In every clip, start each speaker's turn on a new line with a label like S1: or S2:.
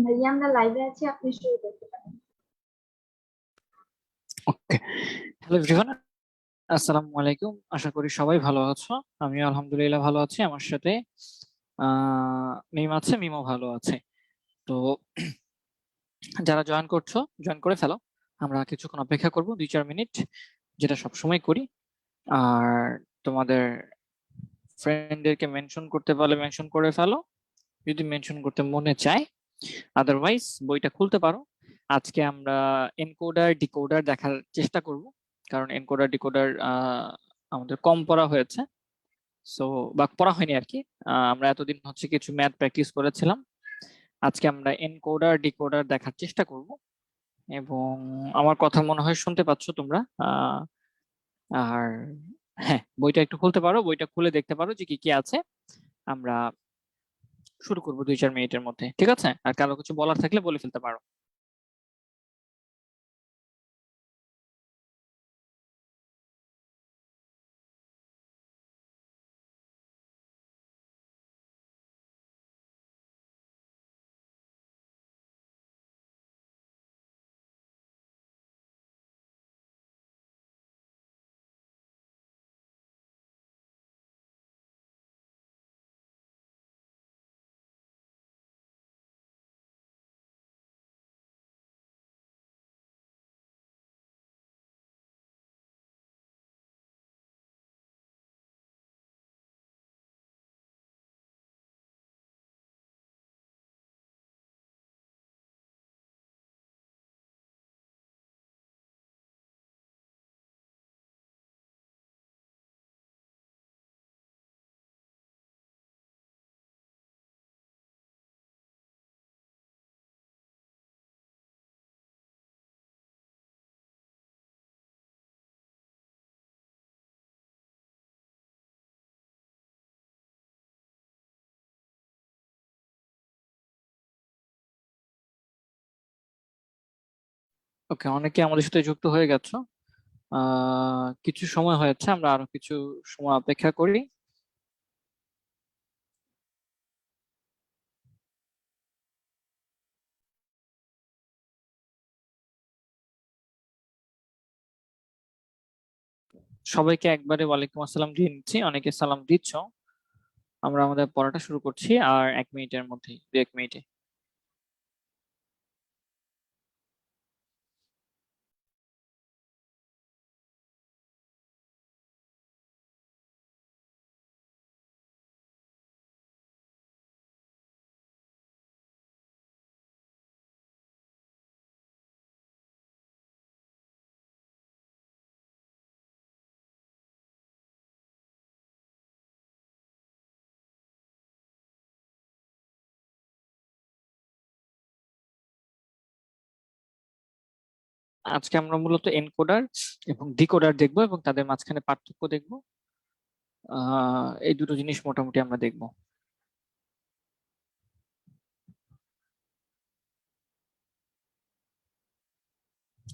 S1: ভাইয়া আমরা লাইভে আছি, আপনি শুরু করতে পারেন।
S2: ওকে, হ্যালো এভরিওয়ান, আসসালামু আলাইকুম। আশা করি সবাই ভালো আছো। আমি আলহামদুলিল্লাহ ভালো আছি। আমার সাথে মিম আছে, মিমও ভালো আছে। তো যারা জয়েন করছো জয়েন করে ফেলো। আমরা কিছুক্ষণ অপেক্ষা করব, 2-4 মিনিট, যেটা সবসময় করি। আর তোমাদের ফ্রেন্ডদেরকে মেনশন করতে পারলে মেনশন করে ফেলো, যদি মেনশন করতে মনে চায়। আদারওয়াইজ বইটা খুলতে পারো। আজকে আমরা এনকোডার ডিকোডার দেখার চেষ্টা করব, কারণ এনকোডার ডিকোডার আমাদের কম পড়া হয়েছে। সো বা পড়া হয়নি আর কি। আমরা এতদিন হচ্ছে কিছু ম্যাথ প্র্যাকটিস করেছিলাম। আজকে আমরা এনকোডার ডিকোডার দেখার চেষ্টা করব, এবং আমার কথা মনে হয় শুনতে পাচ্ছ তোমরা। আর হ্যাঁ, বইটা একটু খুলতে পারো, বইটা খুলে দেখতে পারো যে কি কি আছে। আমরা শুরু করবো 2-4 মিনিটের মধ্যে, ঠিক আছে? আর কারো কিছু বলার থাকলে বলে ফেলতে পারো। ওকে, অনেকে আমাদের সাথে যুক্ত হয়ে গেছো। কিছু সময় হয়েছে, আমরা আরো কিছু সময় অপেক্ষা করি। সবাইকে একবারে ওয়ালাইকুম আসসালাম দিয়ে নিচ্ছি, অনেকে সালাম দিচ্ছ। আমরা আমাদের পড়াটা শুরু করছি আর 1 মিনিটের মধ্যেই, 2-1 মিনিটে। আজকে আমরা মূলত এনকোডার এবং ডিকোডার দেখবো, এবং তাদের মাঝখানে পার্থক্য দেখবো। এই দুটো জিনিস মোটামুটি আমরা দেখবো।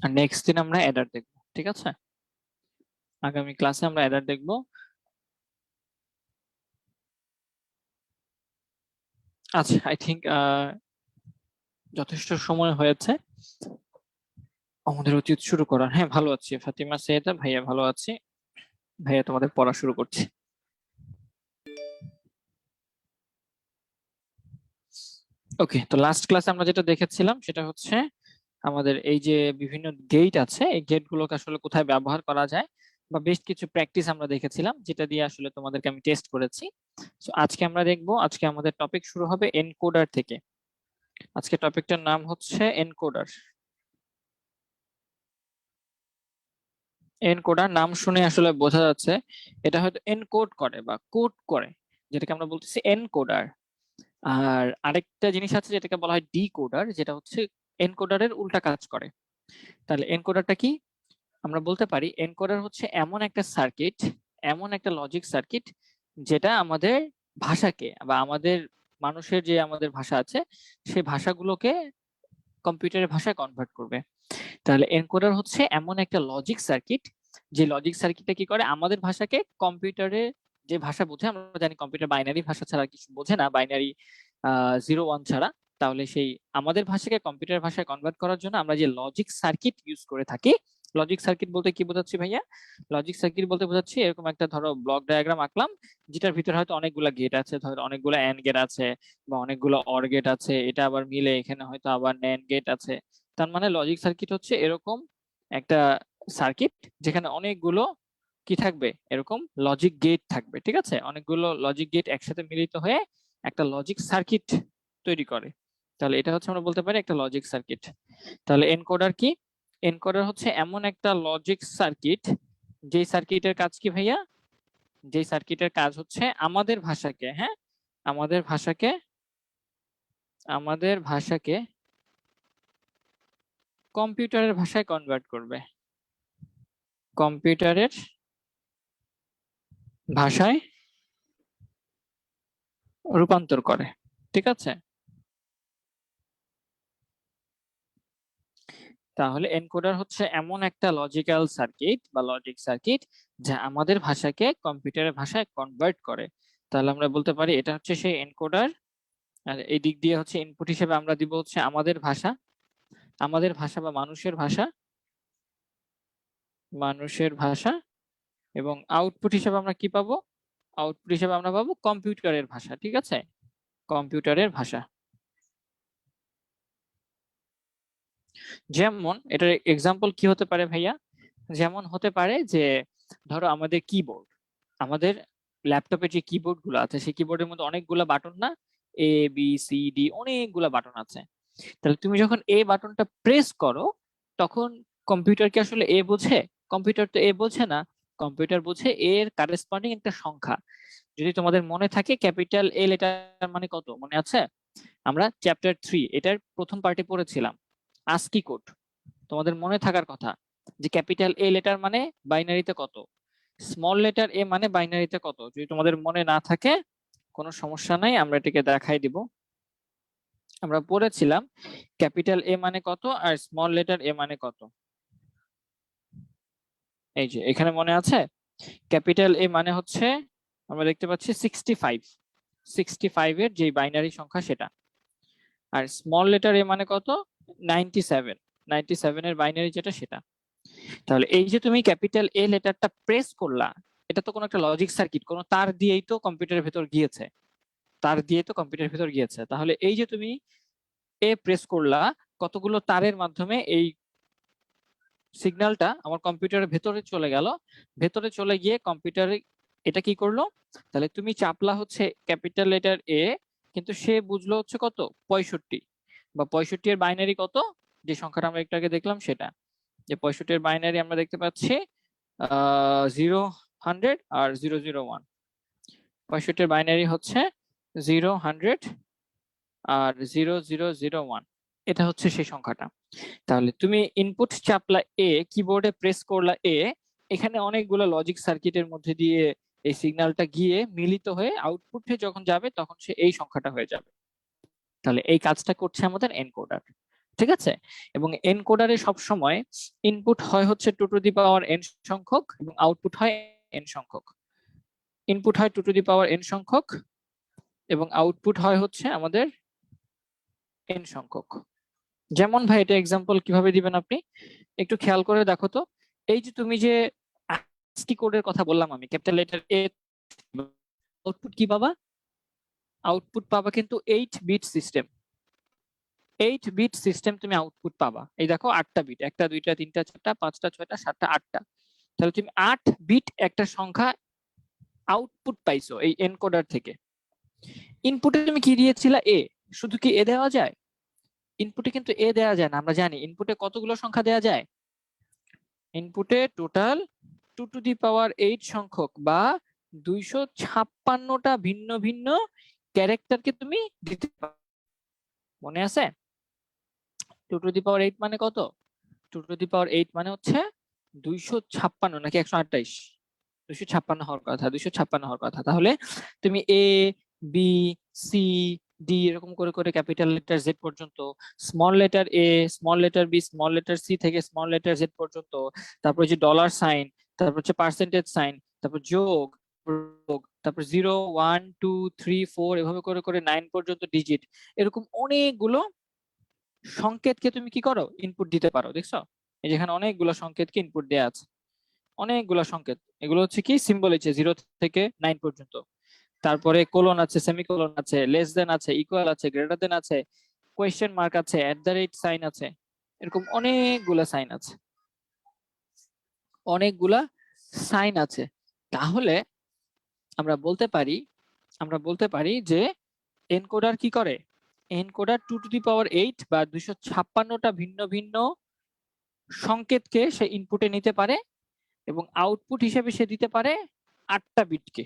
S2: আর নেক্সট দিন আমরা অ্যাডার দেখবো, ঠিক আছে? আগামী ক্লাসে আমরা অ্যাডার দেখবো। আচ্ছা, আই থিঙ্ক যথেষ্ট সময় হয়েছে, আমাদের উচিত শুরু করার। হ্যাঁ, ভালো আছি ফাতিমা সৈয়দা, ভাইয়া ভালো আছি। ভাইয়া তোমাদের পড়া শুরু করছি। ওকে, তো লাস্ট ক্লাসে আমরা যেটা দেখেছিলাম সেটা হচ্ছে আমাদের এই যে বিভিন্ন গেট আছে, এই গেট গুলোকে আসলে কোথায় ব্যবহার করা যায়, বা বেশ কিছু প্র্যাকটিস আমরা দেখেছিলাম, যেটা দিয়ে আসলে তোমাদেরকে আমি টেস্ট করেছি। তো আজকে আমরা দেখবো, আজকে আমাদের টপিক শুরু হবে এনকোডার থেকে। আজকে টপিকটার নাম হচ্ছে এনকোডার। এনকোডার নাম শুনে আসলে বোঝা যাচ্ছে এটা হয়তো এনকোড করে বা কোড করে, যেটাকে আমরা বলতেছি এনকোডার। আর আরেকটা জিনিস আছে যেটাকে বলা হয় ডিকোডার, যেটা হচ্ছে এনকোডারের উল্টা কাজ করে। তাহলে এনকোডারটা কি? আমরা বলতে পারি এনকোডার হচ্ছে এমন একটা সার্কিট, এমন একটা লজিক সার্কিট, যেটা আমাদের ভাষাকে বা আমাদের মানুষের যে আমাদের ভাষা আছে সেই ভাষাগুলোকে কম্পিউটারের ভাষায় কনভার্ট করবে। তাহলে এনকোডার হচ্ছে এমন একটা লজিক সার্কিট, যে লজিক সার্কিটটা কি করে আমাদের ভাষাকে কম্পিউটারে যে ভাষা বোঝে, আমরা জানি কম্পিউটার বাইনারি ভাষা ছাড়া কিছু বোঝে না, বাইনারি 0-1 ছাড়া। তাহলে সেই আমাদের ভাষাকে কম্পিউটার ভাষায় কনভার্ট করার জন্য আমরা যে লজিক সার্কিট ইউজ করে থাকি, লজিক সার্কিট বলতে কি বোঝাচ্ছি ভাইয়া? লজিক সার্কিট বলতে বোঝাচ্ছি এরকম একটা ধরো ব্লক ডায়াগ্রাম আঁকলাম, যেটার ভিতরে হয়তো অনেকগুলা গেট আছে, ধরো অনেকগুলো এন্ড গেট আছে বা অনেকগুলো অর গেট আছে, এটা আবার মিলে এখানে হয়তো আবার ন্যান্ড গেট আছে। তার মানে লজিক সার্কিট হচ্ছে এরকম একটা সার্কিট যেখানে অনেকগুলো কি থাকবে, এরকম লজিক গেট থাকবে, ঠিক আছে? অনেকগুলো লজিক গেট একসাথে মিলিত হয়ে একটা লজিক সার্কিট তৈরি করে। তাহলে এটা হচ্ছে আমরা বলতে পারি একটা লজিক সার্কিট। তাহলে এনকোডার কি? এনকোডার হচ্ছে এমন একটা লজিক সার্কিট, যেই সার্কিটের কাজ কি ভাইয়া? যেই সার্কিটের কাজ হচ্ছে আমাদের ভাষাকে, হ্যাঁ, আমাদের ভাষাকে কম্পিউটারের ভাষায় কনভার্ট করবে, কম্পিউটারের ভাষায় রূপান্তর করে, ঠিক আছে? তাহলে এনকোডার হচ্ছে এমন একটা লজিক্যাল সার্কিট বা লজিক সার্কিট যা আমাদের ভাষাকে কম্পিউটারের ভাষায় কনভার্ট করে। তাহলে আমরা বলতে পারি এটা হচ্ছে সেই এনকোডার। আর এই দিক দিয়ে হচ্ছে ইনপুট হিসেবে আমরা দিব হচ্ছে আমাদের ভাষা, আমাদের ভাষা বা মানুষের ভাষা, মানুষের ভাষা। এবং আউটপুট হিসেবে আমরা কি পাবো? আউটপুট হিসেবে আমরা পাবো কম্পিউটারের ভাষা, ঠিক আছে? কম্পিউটারের ভাষা। যেমন এটার এক্সাম্পল কি হতে পারে ভাইয়া? যেমন হতে পারে যে ধরো আমাদের কিবোর্ড, আমাদের ল্যাপটপে যে কিবোর্ড গুলো আছে সেই কিবোর্ডের মধ্যে অনেকগুলো বাটন না, এ বি সি ডি অনেকগুলো বাটন আছে। তাহলে তুমি যখন এ বাটনটা প্রেস করো তখন কম্পিউটার কি আসলে এ বোঝে? কম্পিউটার তো এ বোঝে না, কম্পিউটার বোঝে এর কারেসপন্ডিং একটা সংখ্যা। যদি তোমাদের মনে থাকে ক্যাপিটাল এ লেটার মানে কত মনে আছে? আমরা চ্যাপ্টার 3 এটার প্রথম পার্টে পড়েছিলাম আস্কি কোড, তোমাদের মনে থাকার কথা যে ক্যাপিটাল এ লেটার মানে বাইনারিতে কত, স্মল লেটার এ মানে বাইনারিতে কত। যদি তোমাদের মনে না থাকে কোনো সমস্যা নাই, আমরা এটাকে দেখাই দিব। আমরা পড়েছিলাম ক্যাপিটাল এ মানে কত আর স্মল লেটার এ মানে কত। এই যে এখানে মনে আছে ক্যাপিটাল এ মানে হচ্ছে আমরা দেখতে পাচ্ছি 65, 65 এর যে বাইনারি সংখ্যা সেটা। আর স্মল লেটার এ মানে কত? 97, 97 এর বাইনারি যেটা সেটা। তাহলে এই যে তুমি ক্যাপিটাল এ লেটারটা প্রেস করলা, এটা তো কোনো একটা লজিক সার্কিট, কোনো তার দিয়েই তো কম্পিউটারের ভেতর গিয়েছে, তার দিয়ে তো কম্পিউটারের ভেতর গিয়েছে। তাহলে এই যে তুমি এ প্রেস করলা, কতগুলো তারের মাধ্যমে এই সিগন্যালটা আমার কম্পিউটারের ভেতরে চলে গেল, ভেতরে চলে গিয়ে কম্পিউটারে এটা কি করলো? তাহলে তুমি চাপলা হচ্ছে ক্যাপিটাল লেটার এ, কিন্তু সে বুঝলো হচ্ছে কত 65, বা 65 এর বাইনারি কত, যে সংখ্যাটা আমরা একটু আগে দেখলাম সেটা, যে 65 এর বাইনারি আমরা দেখতে পাচ্ছি 0, 100 আর 0, 0, 1। 65 এর বাইনারি হচ্ছে 0, 100 আর 0, 0, 0, 1, এটা হচ্ছে সেই সংখ্যাটা। তাহলে তুমি ইনপুট চাপলা এ, কিবোর্ডে প্রেস করলা এ, এখানে অনেকগুলো লজিক সার্কিটের মধ্যে দিয়ে এই সিগন্যালটা গিয়ে মিলিত হয়ে আউটপুটে যখন যাবে তখন সে এই সংখ্যাটা হয়ে যাবে। তাহলে এই কাজটা করছে আমাদের এনকোডার, ঠিক আছে? এবং এনকোডারে সব সময় ইনপুট হয় হচ্ছে 2 টু দি পাওয়ার n সংখ্যক এবং আউটপুট হয় n সংখ্যক। ইনপুট হয় 2 টু দি পাওয়ার n সংখ্যক এবং আউটপুট হয় হচ্ছে আমাদের n সংখ্যক। যেমন ভাই এটা এক্সাম্পল কিভাবে দিবেন আপনি একটু খেয়াল করে দেখো তো। এই যে তুমি যে ASCII কোডের কথা বললাম আমি, ক্যাপিটাল লেটার এ, আউটপুট কি পাবা? আউটপুট পাবা কিন্তু 8 বিট সিস্টেম, 8 বিট সিস্টেম তুমি আউটপুট পাবা। এই দেখো 8টা বিট, 1টা 2টা 3টা 4টা 5টা 6টা 7টা 8টা, তাহলে তুমি 8 বিট একটা সংখ্যা আউটপুট পাইছো এই এনকোডার থেকে। ইনপুটে তুমি কি দিয়েছিলা? এ। শুধু কি এ দেওয়া যায়? ইনপুটে কিন্তু এ দেওয়া যায় না, আমরা জানি ইনপুটে কতগুলো সংখ্যা দেওয়া যায়। ইনপুটে টোটাল 2 টু দি পাওয়ার 8 সংখ্যক বা 256টা ভিন্ন ভিন্ন ক্যারেক্টারকে তুমি দিতে পারো। মনে আছে 2 টু দি পাওয়ার 8 মানে কত? 2 টু দি পাওয়ার 8 মানে হচ্ছে 256 নাকি 128? 256 হওয়ার কথা, 256 হওয়ার কথা। তাহলে তুমি এ বি সি ডি এরকম করে করে ক্যাপিটাল লেটার জেড পর্যন্ত, small letter A small letter B small letter C থেকে স্মল লেটার জেড পর্যন্ত, তারপর যে ডলার সাইন, তারপর হচ্ছে পার্সেন্টেজ সাইন, তারপর যোগ, তারপর 0 1 2 3 4 এভাবে করে করে 9 পর্যন্ত ডিজিট, এরকম অনেকগুলো সংকেতকে তুমি কি করো, ইনপুট দিতে পারো। দেখছো এই যেখানে অনেকগুলো সংকেতকে ইনপুট দেয়া আছে, অনেকগুলো সংকেত। এগুলো হচ্ছে কি সিম্বল হচ্ছে 0 থেকে 9 পর্যন্ত। তারপরে কোলন আছে, সেমিকোলন আছে, লেস দেন আছে, ইকুয়াল আছে, গ্রেটার দেন আছে, কোয়েশ্চেন মার্ক আছে, এট দ্য রেট সাইন আছে, এরকম অনেকগুলা সাইন আছে, অনেকগুলা সাইন আছে। তাহলে আমরা বলতে পারি যে এনকোডার কি করে, এনকোডার 2^8 বা 256টা ভিন্ন ভিন্ন সংকেতকে সে ইনপুটে নিতে পারে এবং আউটপুট হিসেবে সে দিতে পারে 8টা বিটকে,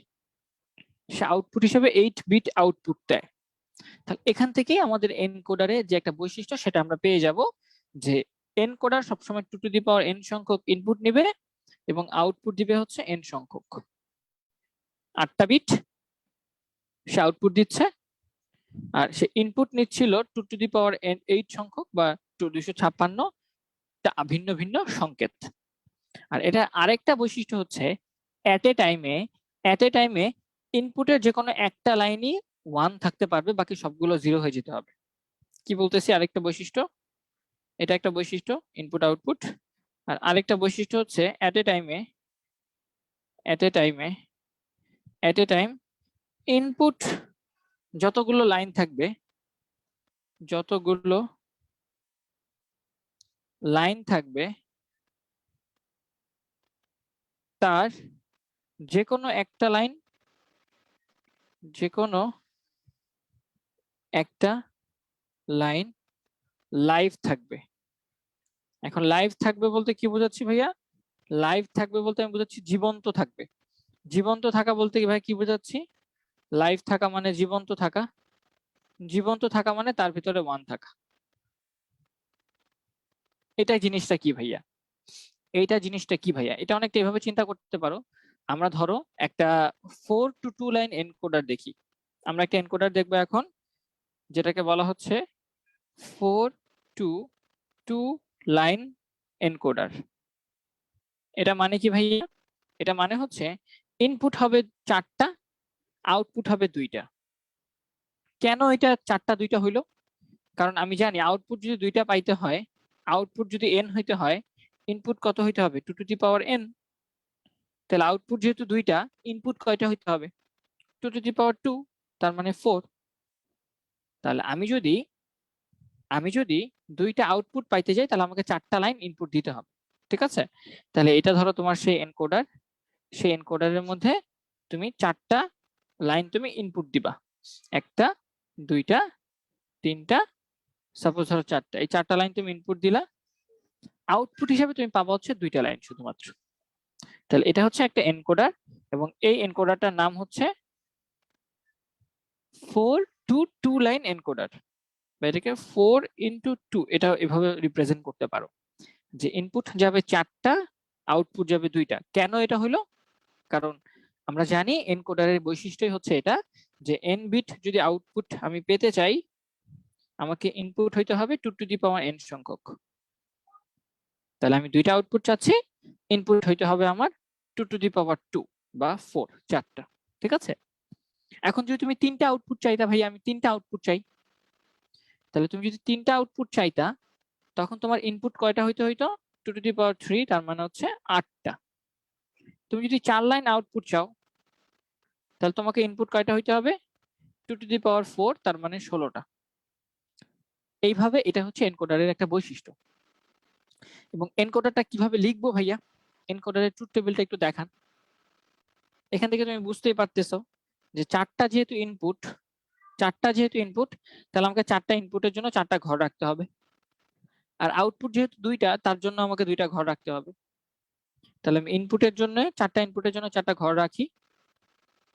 S2: সে আউটপুট হিসেবে 8 বিট আউটপুট দেয়। তাহলে এখান থেকেই আমাদের এনকোডারে যে একটা বৈশিষ্ট্য সেটা আমরা পেয়ে যাব যে এনকোডার সবসময় 2^n সংখ্যক ইনপুট নেবে এবং আউটপুট দিবে হচ্ছে n সংখ্যক, 8টা বিট সে আউটপুট দিচ্ছে, আর সে ইনপুট নিচ্ছিল 2^8 সংখ্যক বা 256টা ভিন্ন ভিন্ন সংকেত। আর এটা আরেকটা বৈশিষ্ট্য হচ্ছে এট এ টাইমে ইনপুটের যে কোনো একটা লাইনই 1 থাকতে পারবে, বাকি সবগুলো 0 হয়ে যেতে হবে। কি বলতেছি, আরেকটা বৈশিষ্ট্য, এটা একটা বৈশিষ্ট্য ইনপুট আউটপুট। আর আরেকটা বৈশিষ্ট্য হচ্ছে এট এ টাইম ইনপুট যতগুলো লাইন থাকবে তার যে কোনো একটা লাইন লাইভ থাকবে। এখন লাইভ থাকবে বলতে কি বোঝাচ্ছি ভাইয়া, লাইভ থাকবে বলতে আমি বোঝাচ্ছি জীবন্ত থাকবে। জীবন্ত থাকা বলতে কি ভাই কি বোঝাচ্ছি, লাইভ থাকা মানে জীবন্ত থাকা মানে তার ভিতরে 1 থাকা। এটা জিনিসটা কি ভাইয়া, এটা অনেকটা এভাবে চিন্তা করতে পারো। আমরা ধরো একটা 4 to 2 লাইন এনকোডার দেখি, আমরা একটা এনকোডার দেখবো এখন যেটাকে বলা হচ্ছে 4 to 2 লাইন এনকোডার। এটা মানে কি ভাইয়া, এটা মানে হচ্ছে ইনপুট হবে 4টা, আউটপুট হবে 2টা। কেন এটা 4টা 2টা হইলো, কারণ আমি জানি আউটপুট যদি 2টা পাইতে হয়, আউটপুট যদি n হইতে হয়, ইনপুট কত হইতে হবে 2^n। তাহলে আউটপুট যেহেতু 2টা, ইনপুট কয়টা হইতে হবে 2^2, তার মানে 4। তাহলে আমি যদি 2টা আউটপুট পাইতে যাই তাহলে আমাকে 4টা লাইন ইনপুট দিতে হবে, ঠিক আছে। তাহলে এটা ধরো তোমার সেই এনকোডারের মধ্যে তুমি 4টা লাইন তুমি ইনপুট দিবা, 1টা 2টা 3টা, সাপোজ ধরো 4টা, এই 4টা লাইন তুমি ইনপুট দিলা, আউটপুট হিসেবে তুমি পাবা হচ্ছে 2টা লাইন শুধুমাত্র। তাহলে এটা হচ্ছে একটা এনকোডার এবং এই এনকোডারটার নাম হচ্ছে 4 to 2 লাইন এনকোডার, বা এটাকে 4x2 এটা এভাবে রিপ্রেজেন্ট করতে পারো যে ইনপুট যাবে 4টা, আউটপুট যাবে 2টা। কেন এটা হলো, কারণ আমরা জানি এনকোডারের বৈশিষ্ট্যই হচ্ছে এটা যে n বিট যদি আউটপুট আমি পেতে চাই, আমাকে ইনপুট হইতে হবে 2^n সংখ্যক। তাহলে আমি 2টা আউটপুট চাচ্ছি, ইনপুট হইতে হবে আমার 2^2 বা 4, 4টা, ঠিক আছে। এখন যদি তুমি 3টা আউটপুট চাইতা ভাই, আমি 3টা আউটপুট চাই, তাহলে তুমি যদি 3টা আউটপুট চাইতা তখন তোমার ইনপুট কয়টা হইতো 2^3, তার মানে হচ্ছে 8টা। তুমি যদি 4 লাইন আউটপুট চাও তাহলে তোমাকে ইনপুট কয়টা হইতে হবে 2^4, তার মানে 16টা। এইভাবে এটা হচ্ছে এনকোডারের একটা বৈশিষ্ট্য। এবং এনকোডারটা কিভাবে লিখবো ভাইয়া, এনকোডারের ট্রুথ টেবিলটা একটু দেখান। এখান থেকে তুমি বুঝতেই পারতেছো যে 4টা যেহেতু ইনপুট, তাহলে আমাকে 4টা ইনপুটের জন্য 4টা ঘর রাখতে হবে, আর আউটপুট যেহেতু 2টা, তার জন্য আমাকে 2টা ঘর রাখতে হবে। তাহলে আমি ইনপুটের জন্য 4টা ইনপুটের জন্য 4টা ঘর রাখি,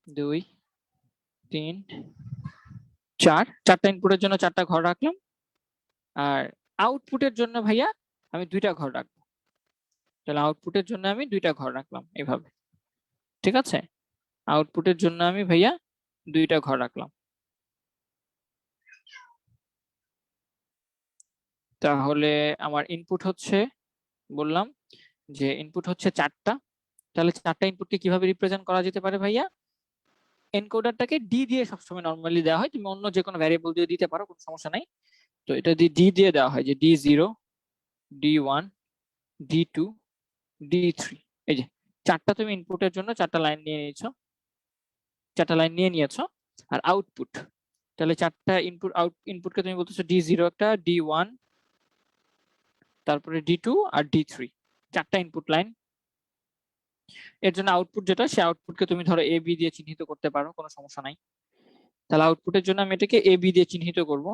S2: 2 3 4, 4টা ইনপুটের জন্য 4টা ঘর রাখলাম। আর আউটপুটের জন্য ভাইয়া আমি 2টা ঘর রাখবো, তাহলে আউটপুটের জন্য আমি 2টা ঘর রাখলাম এভাবে, ঠিক আছে। আউটপুটের জন্য আমি ভাইয়া 2টা ঘর রাখলাম। তাহলে আমার ইনপুট হচ্ছে, বললাম যে ইনপুট হচ্ছে 4টা, তাহলে 4টা ইনপুটকে কিভাবে রিপ্রেজেন্ট করা যেতে পারে ভাইয়া, এনকোডারটাকে ডি দিয়ে সবসময় নর্মালি দেওয়া হয়, তুমি অন্য যে কোনো ভ্যারিয়েবল দিয়ে দিতে পারো, কোনো সমস্যা নাই। তো এটা দিয়ে ডি দিয়ে দেওয়া হয়, যে D0, D1, D2, D3। এই যে চারটা তুমি ইনপুটের জন্য চারটা লাইন নিয়ে নিয়েছো। আর আউটপুট, তাহলে চারটা ইনপুটকে তুমি বলতেছো D0 একটা, D1, তারপরে D2 আর D3, চারটা ইনপুট লাইন। এর জন্য আউটপুট যেটা, সে আউটপুটকে তুমি ধরো A B দিয়ে চিহ্নিত করতে পারো, কোনো সমস্যা নাই। তাহলে আউটপুটের জন্য আমি এটাকে A B দিয়ে চিহ্নিত করব।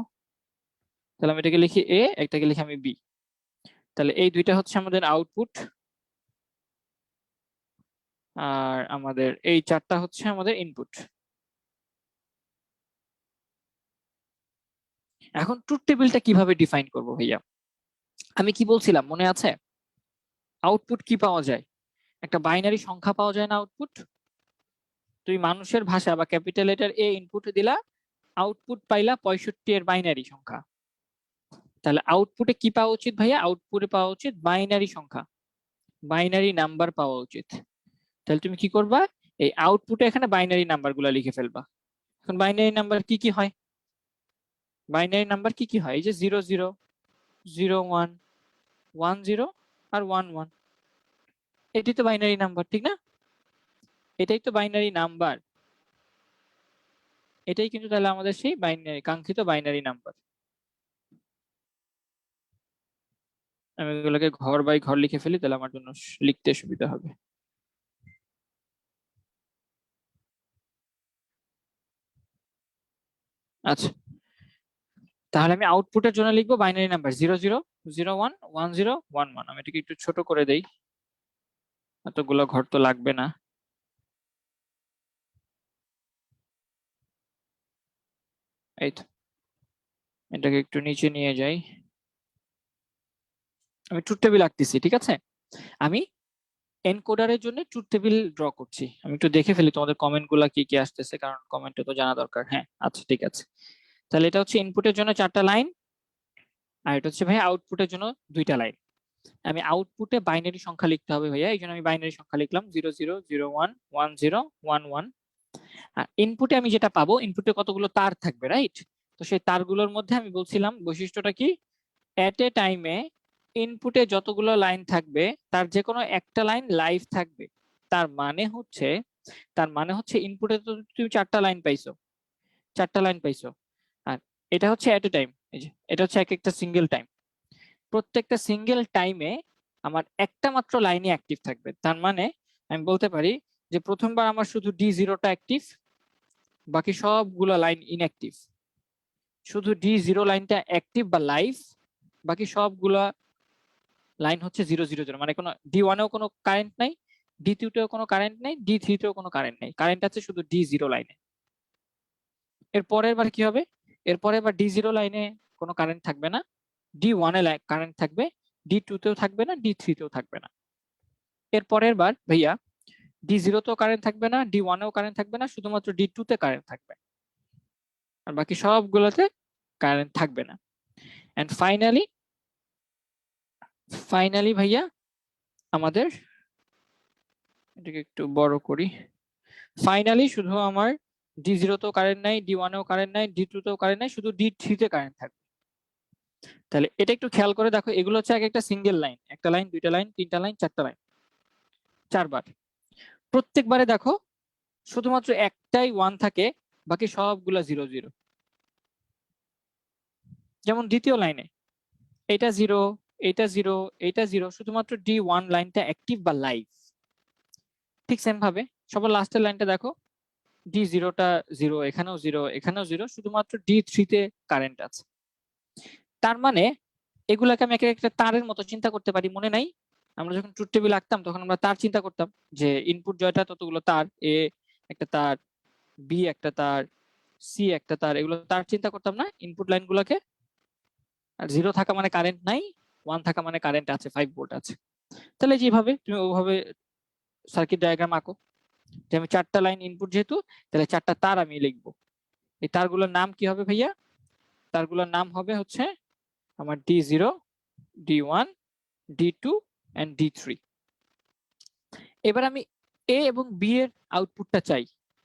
S2: তাহলে আমি এটাকে লিখি A, একটাকে লিখি আমি B। তাহলে এই দুইটা হচ্ছে আমাদের আউটপুট, আর আমাদের এই চারটা হচ্ছে আমাদের ইনপুট। এখন ট্রুথ টেবিলটা কিভাবে ডিফাইন করব ভাইয়া? আমি কি বলছিলাম মনে আছে? আউটপুট কি পাওয়া যায়? একটা বাইনারি সংখ্যা পাওয়া যায় না আউটপুট? তুমি মানুষের ভাষা বা ক্যাপিটাল লেটার এ ইনপুট দিলা, আউটপুট পাইলা 65 এর বাইনারি সংখ্যা। তাহলে আউটপুটে কি পাওয়া উচিত ভাইয়া? আউটপুটে পাওয়া উচিত বাইনারি সংখ্যা, বাইনারি নাম্বার পাওয়া উচিত। তাহলে তুমি কি করবা? এই আউটপুটে এখানে বাইনারি নাম্বার গুলা লিখে ফেলবা। এখন বাইনারি নাম্বার কি কি হয়? বাইনারি নাম্বার কি কি হয়? এই যে 00, 01, 10 আর 11, এটি তো বাইনারি নাম্বার, ঠিক না? এটাই তো বাইনারি নাম্বার, এটাই কিন্তু তাহলে আমাদের সেই বাইনারি কাঙ্ক্ষিত বাইনারি নাম্বার। আমি এগুলোকে ঘর বাই ঘর লিখে ফেলি, তাহলে আমার জন্য লিখতে সুবিধা হবে। আচ্ছা, তাহলে আমি আউটপুটের জন্য লিখবো বাইনারি নাম্বার 00, 01, 10, 11। আমি এটাকে একটু ছোট করে দেই, এতগুলো ঘর তো লাগবে না। এই তো, এটাকে একটু নিচে নিয়ে যাই। আমি ট্রুথ টেবিল আঁকতেছি, ঠিক আছে? আমি এনকোডারের জন্য ট্রুথ টেবিল ড্র করছি। আমি একটু দেখে ফেলি তোমাদের কমেন্ট গুলা কি কি আসতেছে, কারণ কমেন্টে তো জানা দরকার। হ্যাঁ, আচ্ছা, ঠিক আছে। তাহলে এটা হচ্ছে ইনপুটের জন্য চারটা লাইন, আর এটা হচ্ছে ভাই আউটপুটের জন্য দুইটা লাইন। আমি আউটপুটে বাইনারি সংখ্যা লিখতে হবে ভাইয়া, এই জন্য আমি বাইনারি সংখ্যা লিখলাম 00, 01, 10, 11। আর ইনপুটে আমি যেটা পাবো, ইনপুটে কতগুলো তার থাকবে, রাইট? তো সেই তারগুলোর মধ্যে আমি বলছিলাম বৈশিষ্ট্যটা কি, এট এ টাইমে ইনপুটে যতগুলো লাইন থাকবে তার যে কোনো একটা লাইন লাইভ থাকবে। তার মানে হচ্ছে ইনপুটে তো তুমি চারটা লাইন পাইছো, আর এটা হচ্ছে এট এ টাইম। এই যে এটা হচ্ছে এক একটা সিঙ্গেল টাইম, প্রত্যেকটা সিঙ্গেল টাইমে আমার একটা মাত্র লাইনই অ্যাক্টিভ থাকবে। তার মানে আমি বলতে পারি যে প্রথমবার আমার শুধু D0টা অ্যাক্টিভ, বাকি সবগুলো লাইন ইনঅ্যাক্টিভ। শুধু D0 লাইনটা অ্যাক্টিভ বা লাইভ, বাকি সবগুলা লাইন হচ্ছে 000, মানে কোনো D1এও কোনো কারেন্ট নাই, D2তেও কোনো কারেন্ট নাই, D3তেও কোনো কারেন্ট নাই, কারেন্ট আছে শুধু D0 লাইনে। এর পরের বার কি হবে? এর পরের বার D0 লাইনে কোনো কারেন্ট থাকবে না, D1 এ কারেন্ট থাকবে, D2তেও থাকবে না, D3তেও থাকবে না। এর পরের বার ভাইয়া D0তেও কারেন্ট থাকবে না, D1এও কারেন্ট থাকবে না, শুধুমাত্র D2তে কারেন্ট থাকবে, আর বাকি সবগুলোতে কারেন্ট থাকবে না। এন্ড ফাইনালি ভাইয়া আমাদের, এটাকে একটু বড় করি, ফাইনালি শুধু আমার D0তেও কারেন্ট নাই, D1এও কারেন্ট নাই, D2তেও কারেন্ট নাই, শুধু D3তে কারেন্ট থাকবে। তাহলে এটা একটু খেয়াল করে দেখো, এগুলো হচ্ছে এক একটা সিঙ্গেল লাইন, একটা লাইন, দুইটা লাইন, তিনটা লাইন, চারটা লাইন, চারবার। প্রত্যেকবারে দেখো শুধুমাত্র একটাই 1 থাকে, বাকি সবগুলা 00। যেমন দ্বিতীয় লাইনে এটা 0, এটা 0, এটা 0, শুধুমাত্র D1 লাইনটা অ্যাক্টিভ বা লাইভ। ঠিক সেম ভাবে সবার লাস্টের লাইনটা দেখো, D0টা 0, এখানেও 0, এখানেও 0, শুধুমাত্র D3তে কারেন্ট আছে। তার মানে এগুলাকে আমি একটা তারের মতো চিন্তা করতে পারি, মনে নাই? আমরা যখন ট্রুথ টেবিল আঁকতাম তখন আমরা তার চিন্তা করতাম, যে ইনপুট জয়টা ততগুলো তার, এ একটা তার, বি একটা তার, সি একটা তার, এগুলো তার চিন্তা করতাম না ইনপুট লাইনগুলোকে? আর 0 থাকা মানে কারেন্ট নাই, 1 থাকা মানে কারেন্ট আছে, 5 ভোল্ট আছে। তাহলে যেভাবে তুমি ওভাবে সার্কিট ডায়াগ্রাম আঁকো, যে আমি চারটা লাইন ইনপুট যেহেতু, তাহলে চারটা তার আমি লিখবো। এই তারগুলোর নাম কি হবে ভাইয়া? তারগুলোর নাম হবে হচ্ছে আমার D0, D1, D2 and D3। এবার আমি এ এবং বি এর আউটপুটটা চাই,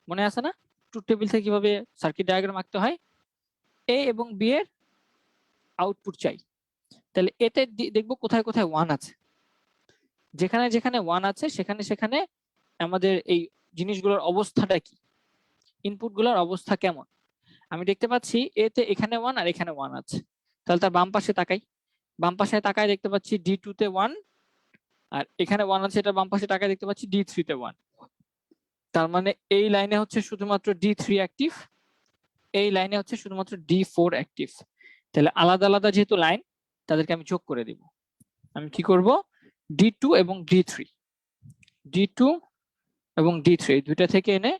S2: মনে আছে না? ট্রুথ টেবিল থেকে কিভাবে সার্কিট ডায়াগ্রাম আঁকতে হয়, এ এবং বি এর আউটপুট চাই। তাহলে এতে দেখবো কোথায় কোথায় 1 আছে, যেখানে যেখানে 1 আছে সেখানে সেখানে আমাদের এই জিনিসগুলোর অবস্থাটা কি, ইনপুটগুলোর অবস্থা কেমন। আমি দেখতে পাচ্ছি এতে এখানে 1 আর এখানে 1 আছে, তাহলে তার বাম পাশে তাকাই, বাম পাশে তাকায় দেখতে পাচ্ছি D2 তে 1 আর এখানে 1 আছে, এটা বাম পাশে তাকায় দেখতে পাচ্ছি D3 তে 1। তার মানে এই লাইনে হচ্ছে শুধুমাত্র D3 অ্যাক্টিভ, এই লাইনে হচ্ছে শুধুমাত্র D4 অ্যাক্টিভ। তাহলে আলাদা আলাদা যেহেতু লাইন, তাদেরকে আমি যোগ করে দিব। আমি কি করব, D2 এবং D3, D2 এবং D3 এই দুইটা থেকে এনে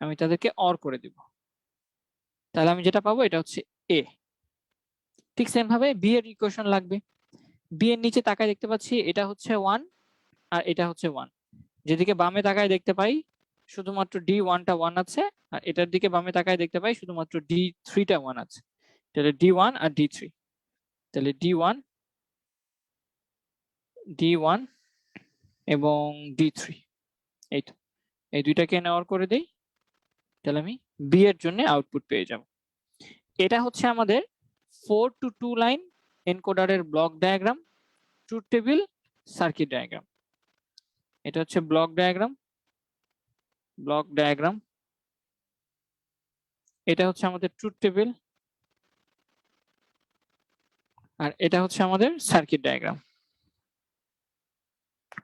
S2: আমি তাদেরকে অর করে দিব। তাহলে আমি যেটা পাবো এটা হচ্ছে এ। ঠিক সেম ভাবে বি এর ইকুয়েশন লাগবে। বি এর নিচে তাকায় দেখতে পাচ্ছি এটা হচ্ছে 1 আর এটা হচ্ছে 1। যেদিকে বামে তাকায় দেখতে পাই শুধুমাত্র D1 টা 1 আছে, আর এটার দিকে বামে তাকায় দেখতে পাই শুধুমাত্র D3 টা 1 আছে। তাহলে D1 আর D3, তাহলে D1 এবং D3, এই তো এই দুইটাকে নেওয়ার করে দেই, তাহলে আমি বি এর জন্য আউটপুট পেয়ে যাব। এটা হচ্ছে আমাদের 4 to 2 লাইন এনকোডারের block diagram, truth table, circuit diagram. এটা হচ্ছে ব্লক ডায়াগ্রাম, এটা হচ্ছে আমাদের ট্রুথ টেবিল, আর এটা হচ্ছে আমাদের সার্কিট ডায়াগ্রাম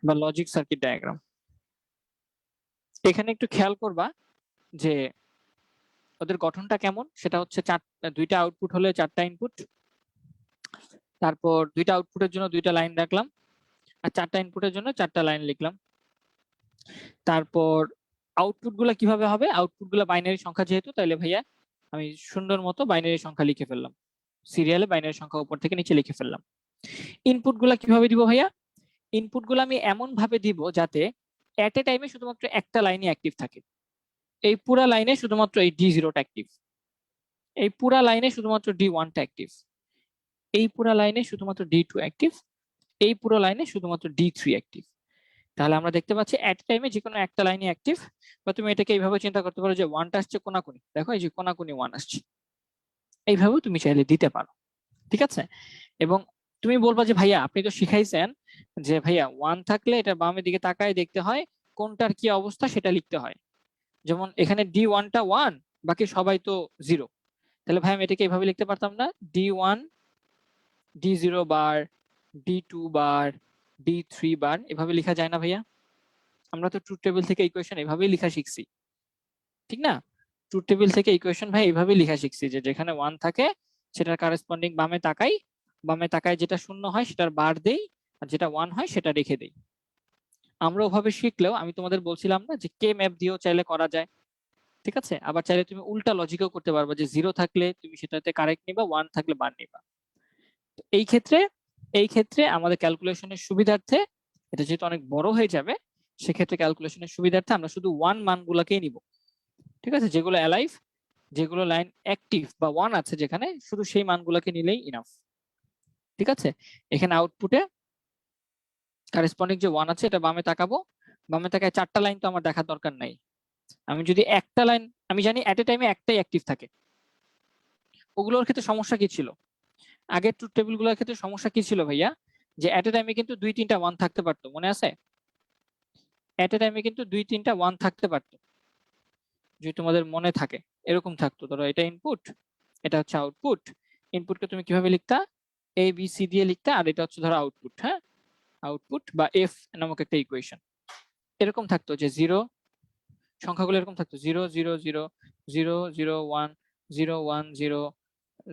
S2: বা লজিক সার্কিট ডায়াগ্রাম। এখানে একটু খেয়াল করবা যে ওদের গঠনটা কেমন, সেটা হচ্ছে দুইটা আউটপুট হলে 4টা ইনপুট, তারপর দুইটা আউটপুটের জন্য দুইটা লাইন রাখলাম, আর 4টা ইনপুটের জন্য 4টা লাইন লিখলাম। তারপর আউটপুট গুলা কিভাবে হবে, আউটপুট গুলা বাইনারি সংখ্যা যেহেতু, তাহলে ভাইয়া আমি সুন্দর মতো বাইনারি সংখ্যা লিখে ফেললাম, সিরিয়ালে বাইনারি সংখ্যা উপর থেকে নিচে লিখে ফেললাম। ইনপুট গুলা কিভাবে দিব ভাইয়া, ইনপুট গুলো আমি এমন ভাবে দিব যাতে এট এ টাইমে শুধুমাত্র একটা লাইনই অ্যাক্টিভ থাকে। এই পুরা লাইনে শুধুমাত্র এই D0 টা অ্যাক্টিভ, এই পুরা লাইনে শুধুমাত্র D1 টা অ্যাক্টিভ, এই পুরা লাইনে শুধুমাত্র D2 অ্যাক্টিভ, এই পুরো লাইনে শুধুমাত্র D3 অ্যাক্টিভ। তাহলে আমরা দেখতে পাচ্ছি এট এ টাইমে যে কোনো একটা লাইনই অ্যাক্টিভ। বা তুমি এটাকে এইভাবে চিন্তা করতে পারো যে 1টা আসছে কোনাকুনি, দেখো এই যে কোনাকুনি 1 আসছে, এইভাবেও তুমি চাইলে দিতে পারো। ঠিক আছে, এবং তুমি বলবা যে ভাইয়া আপনি তো শিখাইছেন যে ভাইয়া 1 থাকলে এটা বামের দিকে তাকায় দেখতে হয় কোনটার কি অবস্থা সেটা লিখতে হয়। যেমন এখানে D1 টা 1, বাকি সবাই তো 0, তাহলে ভাই আমি এটাকে এইভাবে লিখতে পারতাম না, D1 D0 বার, D2 বার, D3 বার, এভাবে লেখা যায় না ভাইয়া? আমরা তো ট্রুথ টেবিল থেকে ইকুয়েশন এভাবেই লেখা শিখছি, ঠিক না? ট্রুথ টেবিল থেকে ইকুয়েশন ভাই এভাবেই লেখা শিখছি যে যেখানে 1 থাকে সেটার কারেসপন্ডিং বামে তাকাই, বামে তাকায় যেটা শূন্য হয় সেটার বার দেই, আর যেটা 1 হয় সেটা রেখে দেই। আমরা ওভাবে শিখলেও আমি তোমাদের বলছিলাম না যে কে ম্যাপ দিয়েও চাইলে করা যায়, ঠিক আছে? আবার চাইলে তুমি উল্টা লজিকও করতে পারবে যে 0 থাকলে তুমি সেটাতে কারেক্ট নিবা, 1 থাকলে বার নিবা। এই ক্ষেত্রে আমাদের ক্যালকুলেশনের সুবিধার্থে, এটা যেহেতু অনেক বড় হয়ে যাবে সেক্ষেত্রে ক্যালকুলেশনের সুবিধার্থে আমরা শুধু 1 মানগুলোকেই নিব, ঠিক আছে? যেগুলো অ্যালাইভ, যেগুলো লাইন অ্যাক্টিভ বা 1 আছে যেখানে, শুধু সেই মানগুলোকে নিলেই ইনাফ। ঠিক আছে, এখানে আউটপুটে কারেসপন্ডিং যে 1 আছে এটা বামে তাকাবো, বামে তাকায় 4টা লাইন তো আমার দেখার দরকার নাই। আমি যদি একটা লাইন, আমি জানি এট এ টাইমে একটাই অ্যাক্টিভ থাকে, ওগুলোর ক্ষেত্রে সমস্যা কি ছিল? আগের ট্রুথ টেবিলগুলোর ক্ষেত্রে সমস্যা কি ছিল ভাইয়া, যে এট এ টাইমে কিন্তু 2-3টা 1 থাকতে পারতো, মনে আছে? এট এ টাইমে কিন্তু 2-3টা 1 থাকতে পারতো, যদি তোমাদের মনে থাকে এরকম থাকতো। ধরো এটা ইনপুট, এটা হচ্ছে আউটপুট। ইনপুটকে তুমি কিভাবে লিখতা, এ বি সি দিয়ে লিখতা, আর এটা হচ্ছে ধরো আউটপুট। হ্যাঁ, আউটপুট বা এফ নামক একটা ইকুয়েশন এরকম থাকতো, যে 0 সংখ্যাগুলো এরকম থাকতো, 0 0 0 0 0 1 0 1 0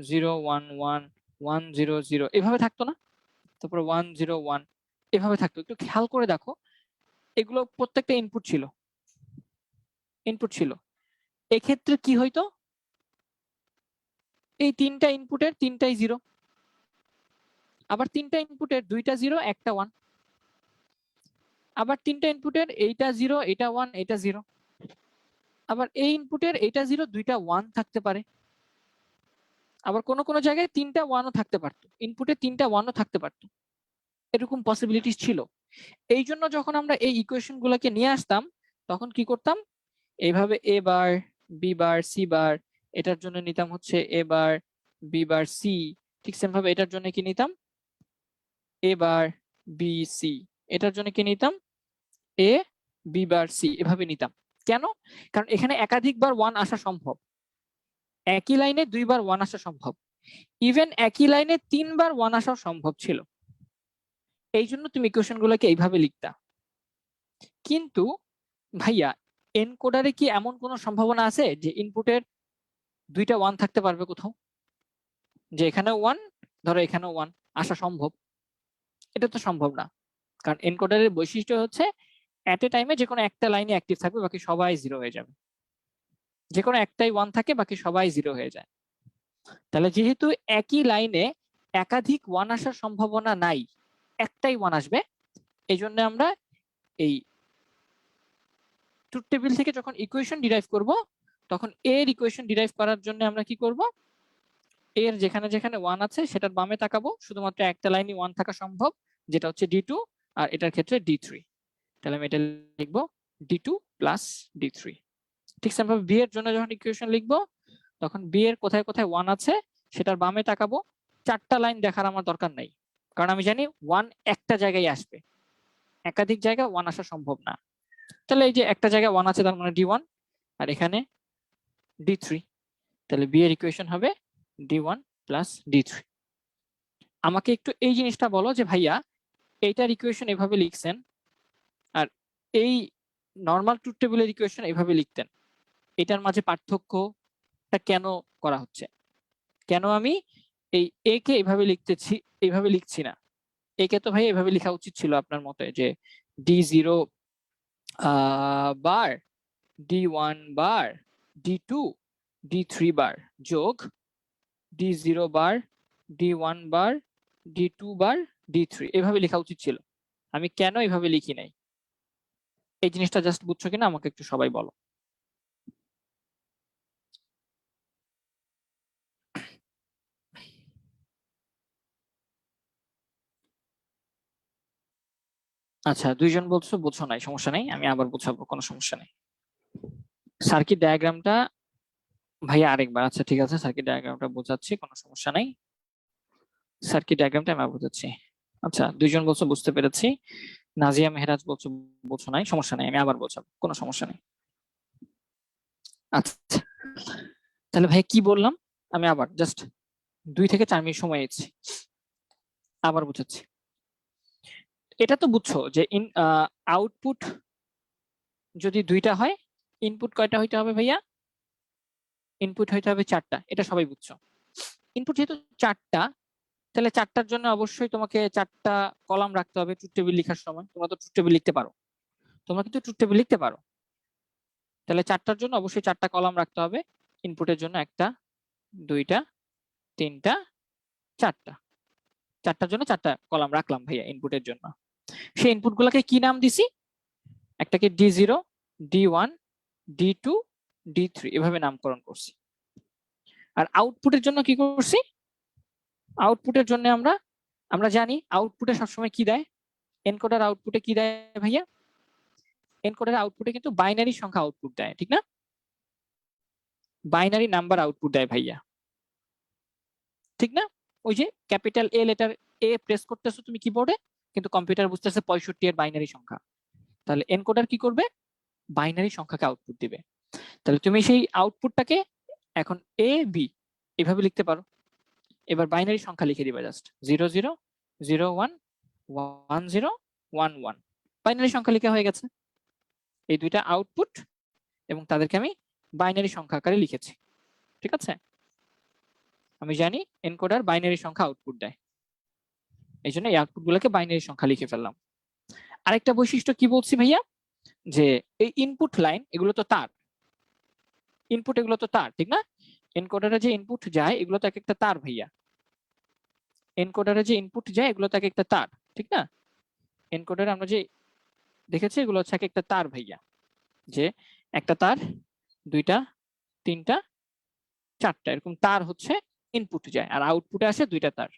S2: 0 1 1 1 0 0, এভাবে থাকতো না? তারপর 1 0 1 এভাবে থাকতো। একটু খেয়াল করে দেখো, এগুলো প্রত্যেকটা ইনপুট ছিল। এক্ষেত্রে কি হইতো, এই 3টা ইনপুটের 3টাই 0, আবার 3টা ইনপুটের 2টা 0 একটা 1, আবার 3টা ইনপুটের এইটা 0 এটা 1 এটা 0, আবার এই ইনপুটের এইটা 0 2টা 1 থাকতে পারে, আবার কোন কোন জায়গায় 3টা 1ও থাকতে পারতো, ইনপুটে 3টা 1ও থাকতে পারতো, এরকম পসিবিলিটিস ছিল। এই জন্য যখন আমরা এই ইকুয়েশন গুলোকে নিয়ে আসতাম তখন কি করতাম, এইভাবে এ বার বি বার সি বার, এটার জন্য নিতাম হচ্ছে এ বার বি বার সি, ঠিক সেম ভাবে এটার জন্য কি নিতাম এ বার বি সি, এটার জন্য কি নিতাম এ বি বার সি, এভাবে নিতাম। কেন? কারণ এখানে একাধিকবার ওয়ান আসা সম্ভব, একই লাইনে দুইবার ওয়ান আসা সম্ভব, ইভেন একই লাইনে তিনবার ওয়ান আসা সম্ভব ছিল। এই জন্য তুমি ইকুয়েশন গুলোকে এইভাবে লিখতা। কিন্তু ভাইয়া এনকোডারে কি এমন কোনো সম্ভাবনা আছে যে ইনপুটের দুইটা ওয়ান থাকতে পারবে কোথাও, যে এখানে ওয়ান ধরো এখানেও ওয়ান আসা সম্ভব? এটা তো সম্ভব না, কারণ এনকোডারের বৈশিষ্ট্য হচ্ছে এট এ টাইমে যে কোনো একটা লাইনে অ্যাক্টিভ থাকবে, বাকি সবাই জিরো হয়ে যাবে। যে কোনো একটাই ওয়ান থাকে, বাকি সবাই জিরো হয়ে যায়। তাহলে যেহেতু একই লাইনে একাধিক ওয়ান আসার সম্ভাবনা নাই, একটাই ওয়ান আসবে, এই জন্য আমরা এই ট্রুথ টেবিল থেকে যখন ইকুয়েশন ডিরাইভ করব, তখন এর ইকুয়েশন ডিরাইভ করার জন্য আমরা কি করব, এর যেখানে যেখানে ওয়ান আছে সেটার বামে তাকাবো, শুধুমাত্র একটা লাইনই ওয়ান থাকা সম্ভব, যেটা হচ্ছে D2, আর এটার ক্ষেত্রে D3। তাহলে আমি এটা লিখবো D2 প্লাস D3। ঠিক সেমভাবে বি এর জন্য যখন ইকুয়েশন লিখবো, তখন বি এর কোথায় কোথায় ওয়ান আছে সেটার বামে তাকাবো। চারটা লাইন দেখার আমার দরকার নাই, কারণ আমি জানি ওয়ান একটা জায়গায় আসবে, একাধিক জায়গায় ওয়ান আসা সম্ভব না। তাহলে এই যে একটা জায়গায় ওয়ান আছে, তার মানে D1, আর এখানে D3। তাহলে বি এর ইকুয়েশন হবে D1 প্লাস D3। আমাকে একটু এই জিনিসটা বলো যে ভাইয়া এইটার ইকুয়েশন এভাবে লিখছেন, আর এই নর্মাল ট্রুথ টেবিলের ইকুয়েশন এভাবে লিখতেন, এটার মাঝে পার্থক্যটা কেন করা হচ্ছে? কেন আমি এই এ কে এভাবে লিখতেছি, এইভাবে লিখছি না? এ কে তো ভাই এভাবে লেখা উচিত ছিল আপনার মতে, যে D0 বার, D1 বার, D2 D3 বার যোগ D0 বার, D1 বার, D2 বার, D3, এভাবে লেখা উচিত ছিল। আমি কেন এভাবে লিখি নাই, এই জিনিসটা জাস্ট বুঝছো কিনা আমাকে একটু সবাই বলো। আচ্ছা, দুইজন বলছো বুঝছো নাই, সমস্যা নেই, আমি আবার বুঝাবো, কোনো সমস্যা নেই। সার্কিট ডায়াগ্রামটা ভাইয়া আরেকবার, আচ্ছা ঠিক আছে, সার্কিট ডায়াগ্রামটা বোঝাচ্ছি, কোনো সমস্যা নেই। সার্কিট ডায়াগ্রামটা আমি বোঝাচ্ছি। আচ্ছা, দুইজন বলছো বুঝতে পেরেছি, নাজিয়া মেহরাজ বলছো বুঝছো নাই, সমস্যা নেই, আমি আবার বোঝাবো, কোনো সমস্যা নেই। আচ্ছা, তাহলে ভাই কি বললাম, আমি আবার জাস্ট 2 থেকে 4 মিনিট সময় নিচ্ছি, আবার বুঝাচ্ছি। এটা তো বুঝছো যে আউটপুট যদি দুইটা হয়, ইনপুট কয়টা হইতে হবে ভাইয়া? ইনপুট হইতে হবে 4টা, এটা সবাই বুঝছো। ইনপুট যেহেতু 4টা, তাহলে 4টার জন্য অবশ্যই তোমাকে 4টা কলাম রাখতে হবে ট্রুথ টেবিল লেখার সময়। তোমরা তো ট্রুথ টেবিল লিখতে পারো, তোমরা কিন্তু ট্রুথ টেবিল লিখতে পারো। তাহলে 4টার জন্য অবশ্যই 4টা কলাম রাখতে হবে। ইনপুটের জন্য 1টা 2টা 3টা 4টা, 4টার জন্য 4টা কলাম রাখলাম ভাইয়া ইনপুটের জন্য। সেই ইনপুট গুলাকে কি নাম দিছি? একটাকে D0, D1, D2, D3 এভাবে নামকরণ করছি। আর আউটপুটের জন্য কি করছি? আউটপুটের জন্য আমরা জানি আউটপুটে সবসময় কি দেয়, এনকোডার আউটপুটে কি দেয় ভাইয়া? এনকোডার আউটপুটে কিন্তু বাইনারি সংখ্যা আউটপুট দেয়, ঠিক না? বাইনারি নাম্বার আউটপুট দেয় ভাইয়া, ঠিক না? ওই যে capital a letter A press করতেছো তুমি কিবোর্ডে, কিন্তু কম্পিউটার বুঝতেছে 65 এর বাইনারি সংখ্যা। তাহলে এনকোডার কি করবে? বাইনারি সংখ্যাকে আউটপুট দিবে। তাহলে তুমি সেই আউটপুটটাকে এখন এ বি এভাবে লিখতে পারো। এবার বাইনারি সংখ্যা লিখে দিবা, জাস্ট 00 01 10 11, বাইনারি সংখ্যা লিখা হয়ে গেছে। এই দুইটা আউটপুট এবং তাদেরকে আমি বাইনারি সংখ্যা আকারে লিখেছি, ঠিক আছে? আমি জানি এনকোডার বাইনারি সংখ্যা আউটপুট দেয়, এই জন্য এই আউটপুট গুলোকে বাইনারি সংখ্যা লিখে ফেললাম। আরেকটা বৈশিষ্ট্য কি বলছি ভাইয়া, যে এই ইনপুট লাইন এগুলো তো তার, ইনপুট এগুলো তো তার, ঠিক না? এনকোডারে যে ইনপুট যায় এগুলো তো এক একটা তার ভাইয়া, এনকোডারে যে ইনপুট যায় এগুলো তো এক একটা তার, ঠিক না? এনকোডারে আমরা যে দেখেছি এগুলো হচ্ছে এক একটা তার ভাইয়া, যে একটা তার, 2টা 3টা 4টা এরকম তার হচ্ছে ইনপুট যায়, আর আউটপুটে আসে 2টা তার।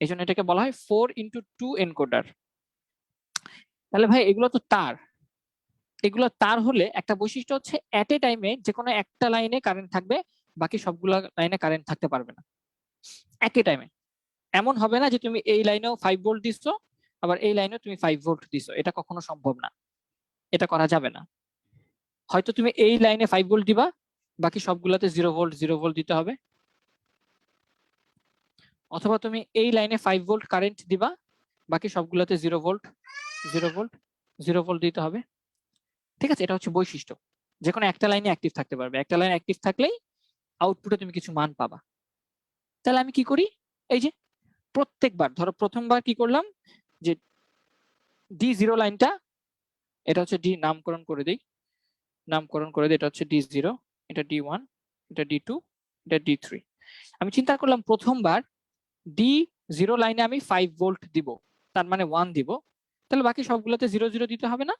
S2: এই জন্য এটাকে বলা হয় 4x2 এনকোডার। তাহলে ভাই এগুলো তো তার, এগুলো তার হলে একটা বৈশিষ্ট্য হচ্ছে এট এ টাইমে যে কোনো একটা লাইনে কারেন্ট থাকবে, বাকি সবগুলো লাইনে কারেন্ট থাকতে পারবে না একই টাইমে। এমন হবে না যে তুমি এই লাইনেও 5 ভোল্ট দিচ্ছ আবার এই লাইনেও তুমি 5 ভোল্ট দিছো, এটা কখনো সম্ভব না, এটা করা যাবে না। হয়তো তুমি এই লাইনে 5 ভোল্ট দিবা, বাকি সবগুলোতে 0 ভোল্ট দিতে হবে, অথবা তুমি এই লাইনে 5 ভোল্ট কারেন্ট দিবা, বাকি সবগুলোতে 0 ভোল্ট দিতে হবে। ঠিক আছে, এটা হচ্ছে বৈশিষ্ট্য, যে কোনো একটা লাইনে অ্যাক্টিভ থাকতে পারবে, একটা লাইন অ্যাক্টিভ থাকলেই আউটপুটে তুমি কিছু মান পাবা। তাহলে আমি কি করি, এই যে প্রত্যেকবার ধরো প্রথমবার কি করলাম, যে D0 লাইনটা, এটা হচ্ছে ডি নামকরণ করে দিই, এটা হচ্ছে D0, এটা D1, এটা D2, এটা D3। আমি চিন্তা করলাম প্রথমবার D0 লাইনে আমি 5 ভোল্ট দিব, তার মানে 1 দিব, তাহলে বাকি সবগুলোতে 0 দিতে হবে না?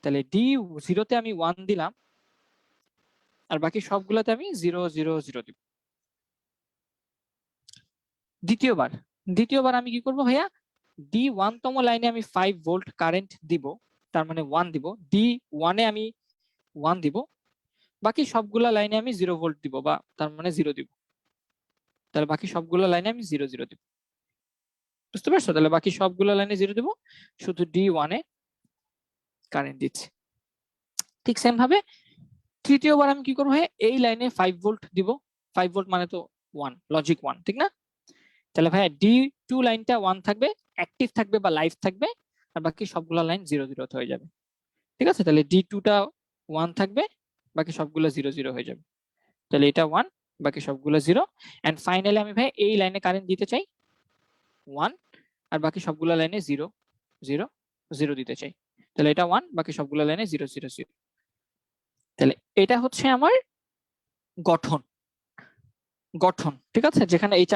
S2: তাহলে D0 তে আমি 1 দিলাম আর বাকি সবগুলোতে আমি 0 দিব। দ্বিতীয়বার আমি কি করব ভাইয়া, D1 তম লাইনে আমি 5 ভোল্ট কারেন্ট দিব, তার মানে 1 দিব, D1 এ আমি 1 দিব, বাকি সবগুলা লাইনে আমি 0 ভোল্ট দিব, বা তার মানে 0 দিব, তাহলে বাকি সবগুলো লাইনে আমি 0 দিব। বুঝতে পারছো? তাহলে বাকি সবগুলো লাইনে 0 দিব, শুধু D1 এ কারেন্ট দিচ্ছি। ঠিক সেম ভাবে তৃতীয়বার আমি কি করবো, এই লাইনে 5 ভোল্ট দিব, 5 ভোল্ট মানে তো 1, লজিক 1, ঠিক না? তাহলে ভাইয়া D2 লাইনটা 1 থাকবে, অ্যাক্টিভ থাকবে বা লাইভ থাকবে, আর বাকি সবগুলো লাইন 0 হয়ে যাবে। ঠিক আছে, তাহলে D2 টা 1 থাকবে, বাকি সবগুলো 0 হয়ে যাবে, তাহলে এটা 1, বাকি সবগুলো 0। এন্ড ফাইনালি আমি ভাই এই লাইনে কারেন্ট দিতে চাই 1, আর বাকি সবগুলো লাইনে 0 দিতে চাই, তাহলে এটা 1, বাকি সবগুলো লাইনে 0। তাহলে এটা হচ্ছে আমার গঠন। ঠিক আছে, যেখানে এই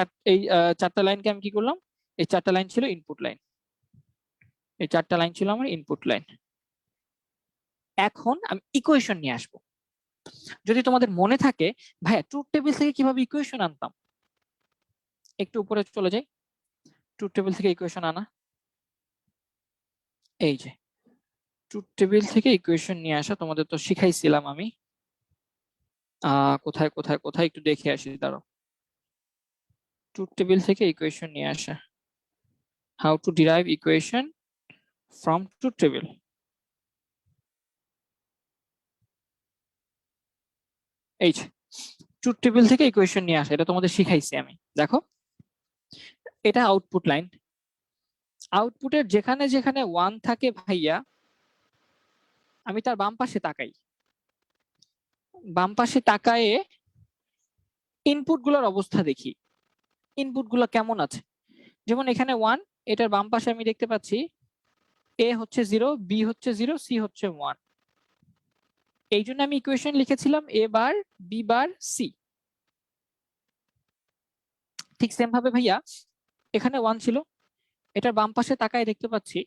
S2: চারটা লাইনকে আমি কি করলাম, এই চারটা লাইন ছিল ইনপুট লাইন, এই চারটা লাইন ছিল আমার ইনপুট লাইন। এখন আমি ইকুয়েশন নিয়ে আসবো। যদি তোমাদের মনে থাকে ভাইয়া ট্রুথ টেবিল থেকে কিভাবে ইকুয়েশন আনতাম, একটু উপরে চলে যাই, ট্রুথ টেবিল থেকে ইকুয়েশন আনা, এই যে ট্রুথ টেবিল থেকে ইকুয়েশন নিয়ে আসা তোমাদের তো শিখাইছিলাম আমি। কোথায় কোথায় কোথায় একটু দেখে আসি, দাঁড়াও। ট্রুথ টেবিল থেকে ইকুয়েশন নিয়ে আসা, how to derive equation from truth table. এই যে ট্রুথ টেবিল থেকে ইকুয়েশন নিয়ে আসা, এটা তোমাদের শিখাইছি আমি। দেখো এটা আউটপুট লাইন, আউটপুটের যেখানে যেখানে 1 থাকে ভাইয়া, আমি তার বাম পাশে তাকাই, বাম পাশে তাকায়ে ইনপুট গুলোর অবস্থা দেখি, ইনপুট গুলো কেমন আছে। যেমন এখানে 1, এটার বাম পাশে আমি দেখতে পাচ্ছি এ হচ্ছে 0, বি হচ্ছে 0, সি হচ্ছে 1। এই জন্য আমি ইকুয়েশন লিখেছিলাম এ বার, বি বার, সি। ঠিক সেম ভাবে ভাইয়া এখানে 1 ছিল, এটার বাম পাশে তাকায় দেখতে পাচ্ছি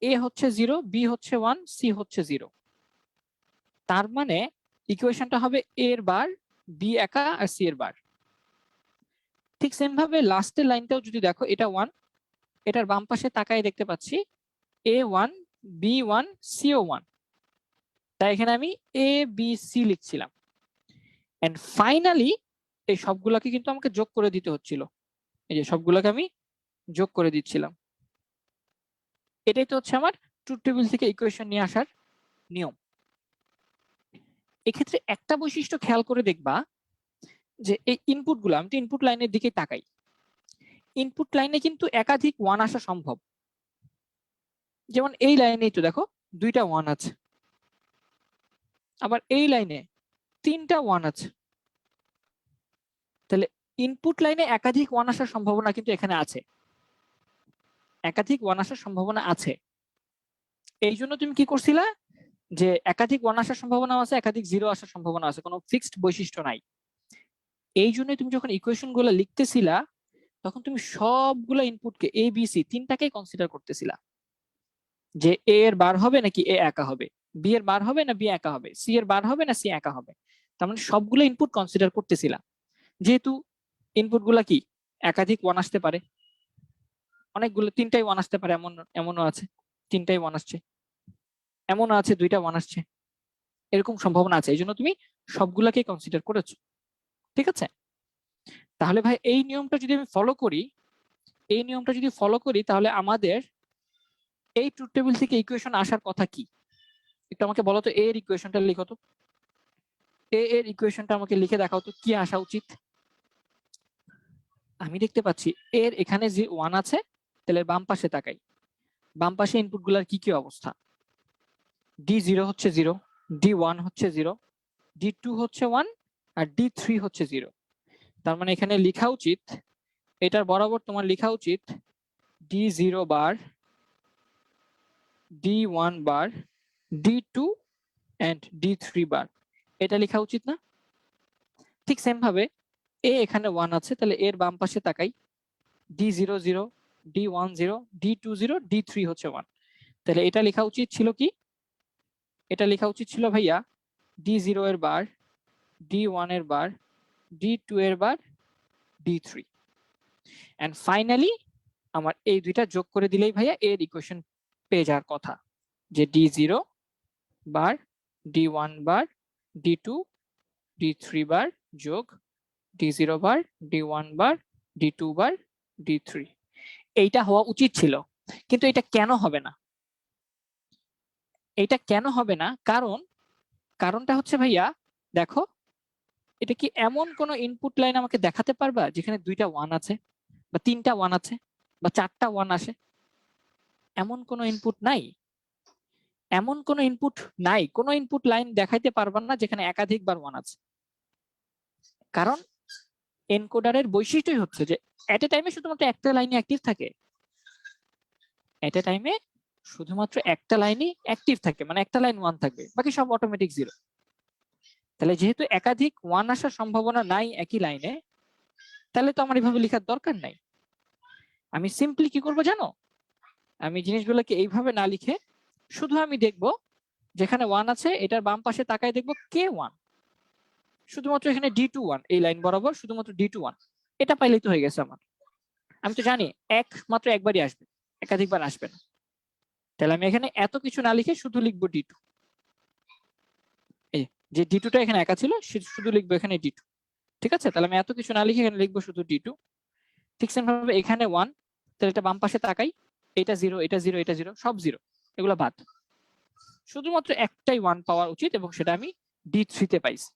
S2: এ হচ্ছে 0, বি হচ্ছে 1, সি হচ্ছে 0। তার মানে ইকুয়েশনটা হবে এ এর বার, বি একা আর সি এর বার। ঠিক সেম ভাবে লাস্টের লাইনটাও যদি দেখো, এটা 1, এটার বাম পাশে তাকায় দেখতে পাচ্ছি A1, B1, CO1। তাই এখানে আমি A B C লিখছিলাম। And finally এই সবগুলোকে কিন্তু আমাকে যোগ করে দিতে হচ্ছিল, এই যে সবগুলোকে আমি যোগ করে দিচ্ছিলাম। এটাই তো হচ্ছে আমার ট্রুথ টেবিল থেকে ইকুয়েশন নিয়ে আসার নিয়ম। এক্ষেত্রে একটা বৈশিষ্ট্য খেয়াল করে দেখবা, যে এই ইনপুট গুলো, আমি তো ইনপুট লাইনের দিকে তাকাই, ইনপুট লাইনে কিন্তু একাধিক 1 আসা সম্ভব। যেমন এই লাইনেই তো দেখো 2টা 1 আছে, আবার এই লাইনে 3টা 1 আছে। তাহলে ইনপুট লাইনে একাধিক 1 আসার সম্ভাবনা কিন্তু এখানে আছে, একাধিক 1 আসার সম্ভাবনা আছে। এই জন্য তুমি কি করছিলা, যে একাধিক 1 আসার সম্ভাবনা আছে, একাধিক 0 আসার সম্ভাবনা আছে, কোনো ফিক্সড বৈশিষ্ট্য নাই। এই জন্য তুমি যখন ইকুয়েশন গুলো লিখতেছিলা, তখন তুমি সবগুলো ইনপুটকে এ বি সি তিনটাকেই কনসিডার করতেছিলা, যে এ এর বার হবে নাকি এ একা হবে, বি এর বার হবে না বি একা হবে, সি এর বার হবে না সি একা হবে। তার মানে সবগুলো ইনপুট কনসিডার করতেছিলা। যেহেতু ইনপুট গুলা কি একাধিক 1 আসতে পারে, অনেকগুলো 3টাই 1 আসতে পারে, এমনও আছে 3টাই 1 আসছে। এমন আছে দুইটা ওয়ান আসছে, এরকম সম্ভাবনা আছে, এই জন্য তুমি সবগুলাকে কনসিডার করেছো। ঠিক আছে, তাহলে ভাই এই নিয়মটা যদি আমি ফলো করি, তাহলে আমাদের এই ট্রুথ টেবিল থেকে ইকুয়েশন আসার কথা কি? একটু আমাকে বলো তো, এর ইকুয়েশনটা লিখো তো, এর ইকুয়েশনটা আমাকে লিখে দেখাও তো, কি আসা উচিত? আমি দেখতে পাচ্ছি এর এখানে যে ওয়ান আছে, তাহলে বাম পাশে তাকাই, বাম পাশে ইনপুট গুলার কি কি অবস্থা? D0 হচ্ছে 0, D1 হচ্ছে 0, D2 হচ্ছে 1, আর D3 হচ্ছে 0। তার মানে এখানে লেখা উচিত, এটার বরাবর তোমার লেখা উচিত D0 bar, D1 bar, D2 and D3 বার, এটা লেখা উচিত না? ঠিক সেম ভাবে এ এখানে 1 আছে, তাহলে এর বাম পাশে তাকাই, D0 0, D1 0, D2 0, D3 হচ্ছে 1। তাহলে এটা লেখা উচিত ছিল কি? এটা লেখা উচিত ছিল ভাইয়া D0 এর বার, D1 এর বার, D2 এর বার, D3, এন্ড ফাইনালি আমার এই দুইটা যোগ করে দিলেই ভাইয়া এর ইকুয়েশন পেয়ে যাওয়ার কথা, যে D0 বার, D1 বার, D2, D3 বার যোগ D0 বার, D1 বার, D2 বার, D3। এইটা হওয়া উচিত ছিল, কিন্তু এটা কেন হবে না? এটা কেন হবে না? কারণটা হচ্ছে ভাইয়া, দেখো, এটা কি এমন কোন ইনপুট লাইন আমাকে দেখাতে পারবা যেখানে দুইটা ওয়ান আছে, বা তিনটা ওয়ান আছে, বা চারটা ওয়ান আসে? এমন কোন ইনপুট নাই, কোন ইনপুট লাইন দেখাইতে পারবা না যেখানে একাধিকবার ওয়ান আছে। কারণ এনকোডারের বৈশিষ্ট্যই হচ্ছে যে এট এ টাইমে শুধুমাত্র একটা লাইনে অ্যাক্টিভ থাকে, এট এ টাইমে শুধুমাত্র একটা লাইনই অ্যাক্টিভ থাকে, মানে একটা লাইন ওয়ান থাকবে, বাকি সব অটোমেটিক জিরো। তাহলে যেহেতু একাধিক ওয়ান আসার সম্ভাবনা নাই একই লাইনে, তাহলে তো আমার এইভাবে লেখার দরকার নাই। আমি সিম্পলি কি করব জানো? আমি জিনিসগুলোকে এইভাবে না লিখে শুধু আমি দেখব যেখানে ওয়ান আছে এটার বাম পাশে তাকায় দেখব K1, শুধুমাত্র এখানে D2 1, এই লাইন বরাবর শুধুমাত্র D2 1, এটা পাইলেই তো হয়ে গেছে আমার। আমি তো জানি মাত্র একবারই আসবে, একাধিকবার আসবে না। তাহলে আমি এখানে এত কিছু না লিখে শুধু লিখবো D2। এই যে D2টা এখানে একা ছিল, শুধু লিখবো এখানে D2। ঠিক আছে, তাহলে আমি এত কিছু না লিখে এখানে লিখবো শুধু D2। ঠিক সেম ভাবে এখানে 1, তাহলে এটা বাম পাশে তাকাই, এটা 0, এটা 0, এটা 0, সব 0, এগুলো বাদ। শুধুমাত্র একটাই 1 পাওয়া উচিত, এবং সেটা আমি D3 তে পাইছি।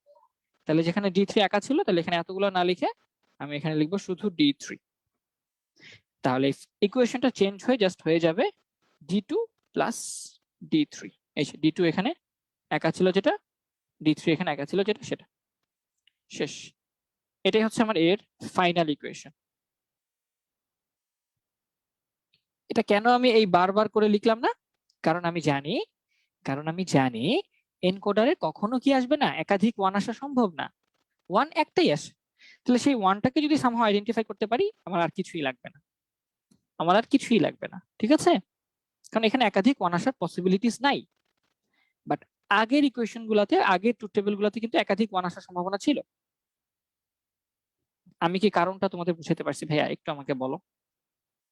S2: তাহলে যেখানে D3 একা ছিল, তাহলে এখানে এতগুলো না লিখে আমি এখানে লিখবো শুধু D3। তাহলে ইকুয়েশনটা চেঞ্জ হয়ে জাস্ট হয়ে যাবে D2 প্লাস D3। এই D2 এখানে একা ছিল যেটা, D3 এখানে একা ছিল যেটা, সেটা শেষ। এটাই হচ্ছে আমার এর ফাইনাল ইকুয়েশন। এটা কেন আমি এই বারবার করে লিখলাম না? কারণ আমি জানি এনকোডারে কখনো কি আসবে না, একাধিক ওয়ান আসা সম্ভব না, ওয়ান একটাই আসে। তাহলে সেই ওয়ানটাকে যদি সামহাও আইডেন্টিফাই করতে পারি, আমার আর কিছুই লাগবে না। ঠিক আছে, কারণ এখানে একাধিক ওয়ান আসার পসিবিলিটিস নাই। বাট আগের ইকুয়েশন গুলাতে, আগের ট্রুথ টেবিল গুলাতে কিন্তু একাধিক ওয়ান আসার সম্ভাবনা ছিল। আমি কি কারণটা তোমাদের বুঝাতে পারছি ভাইয়া? একটু আমাকে বলো।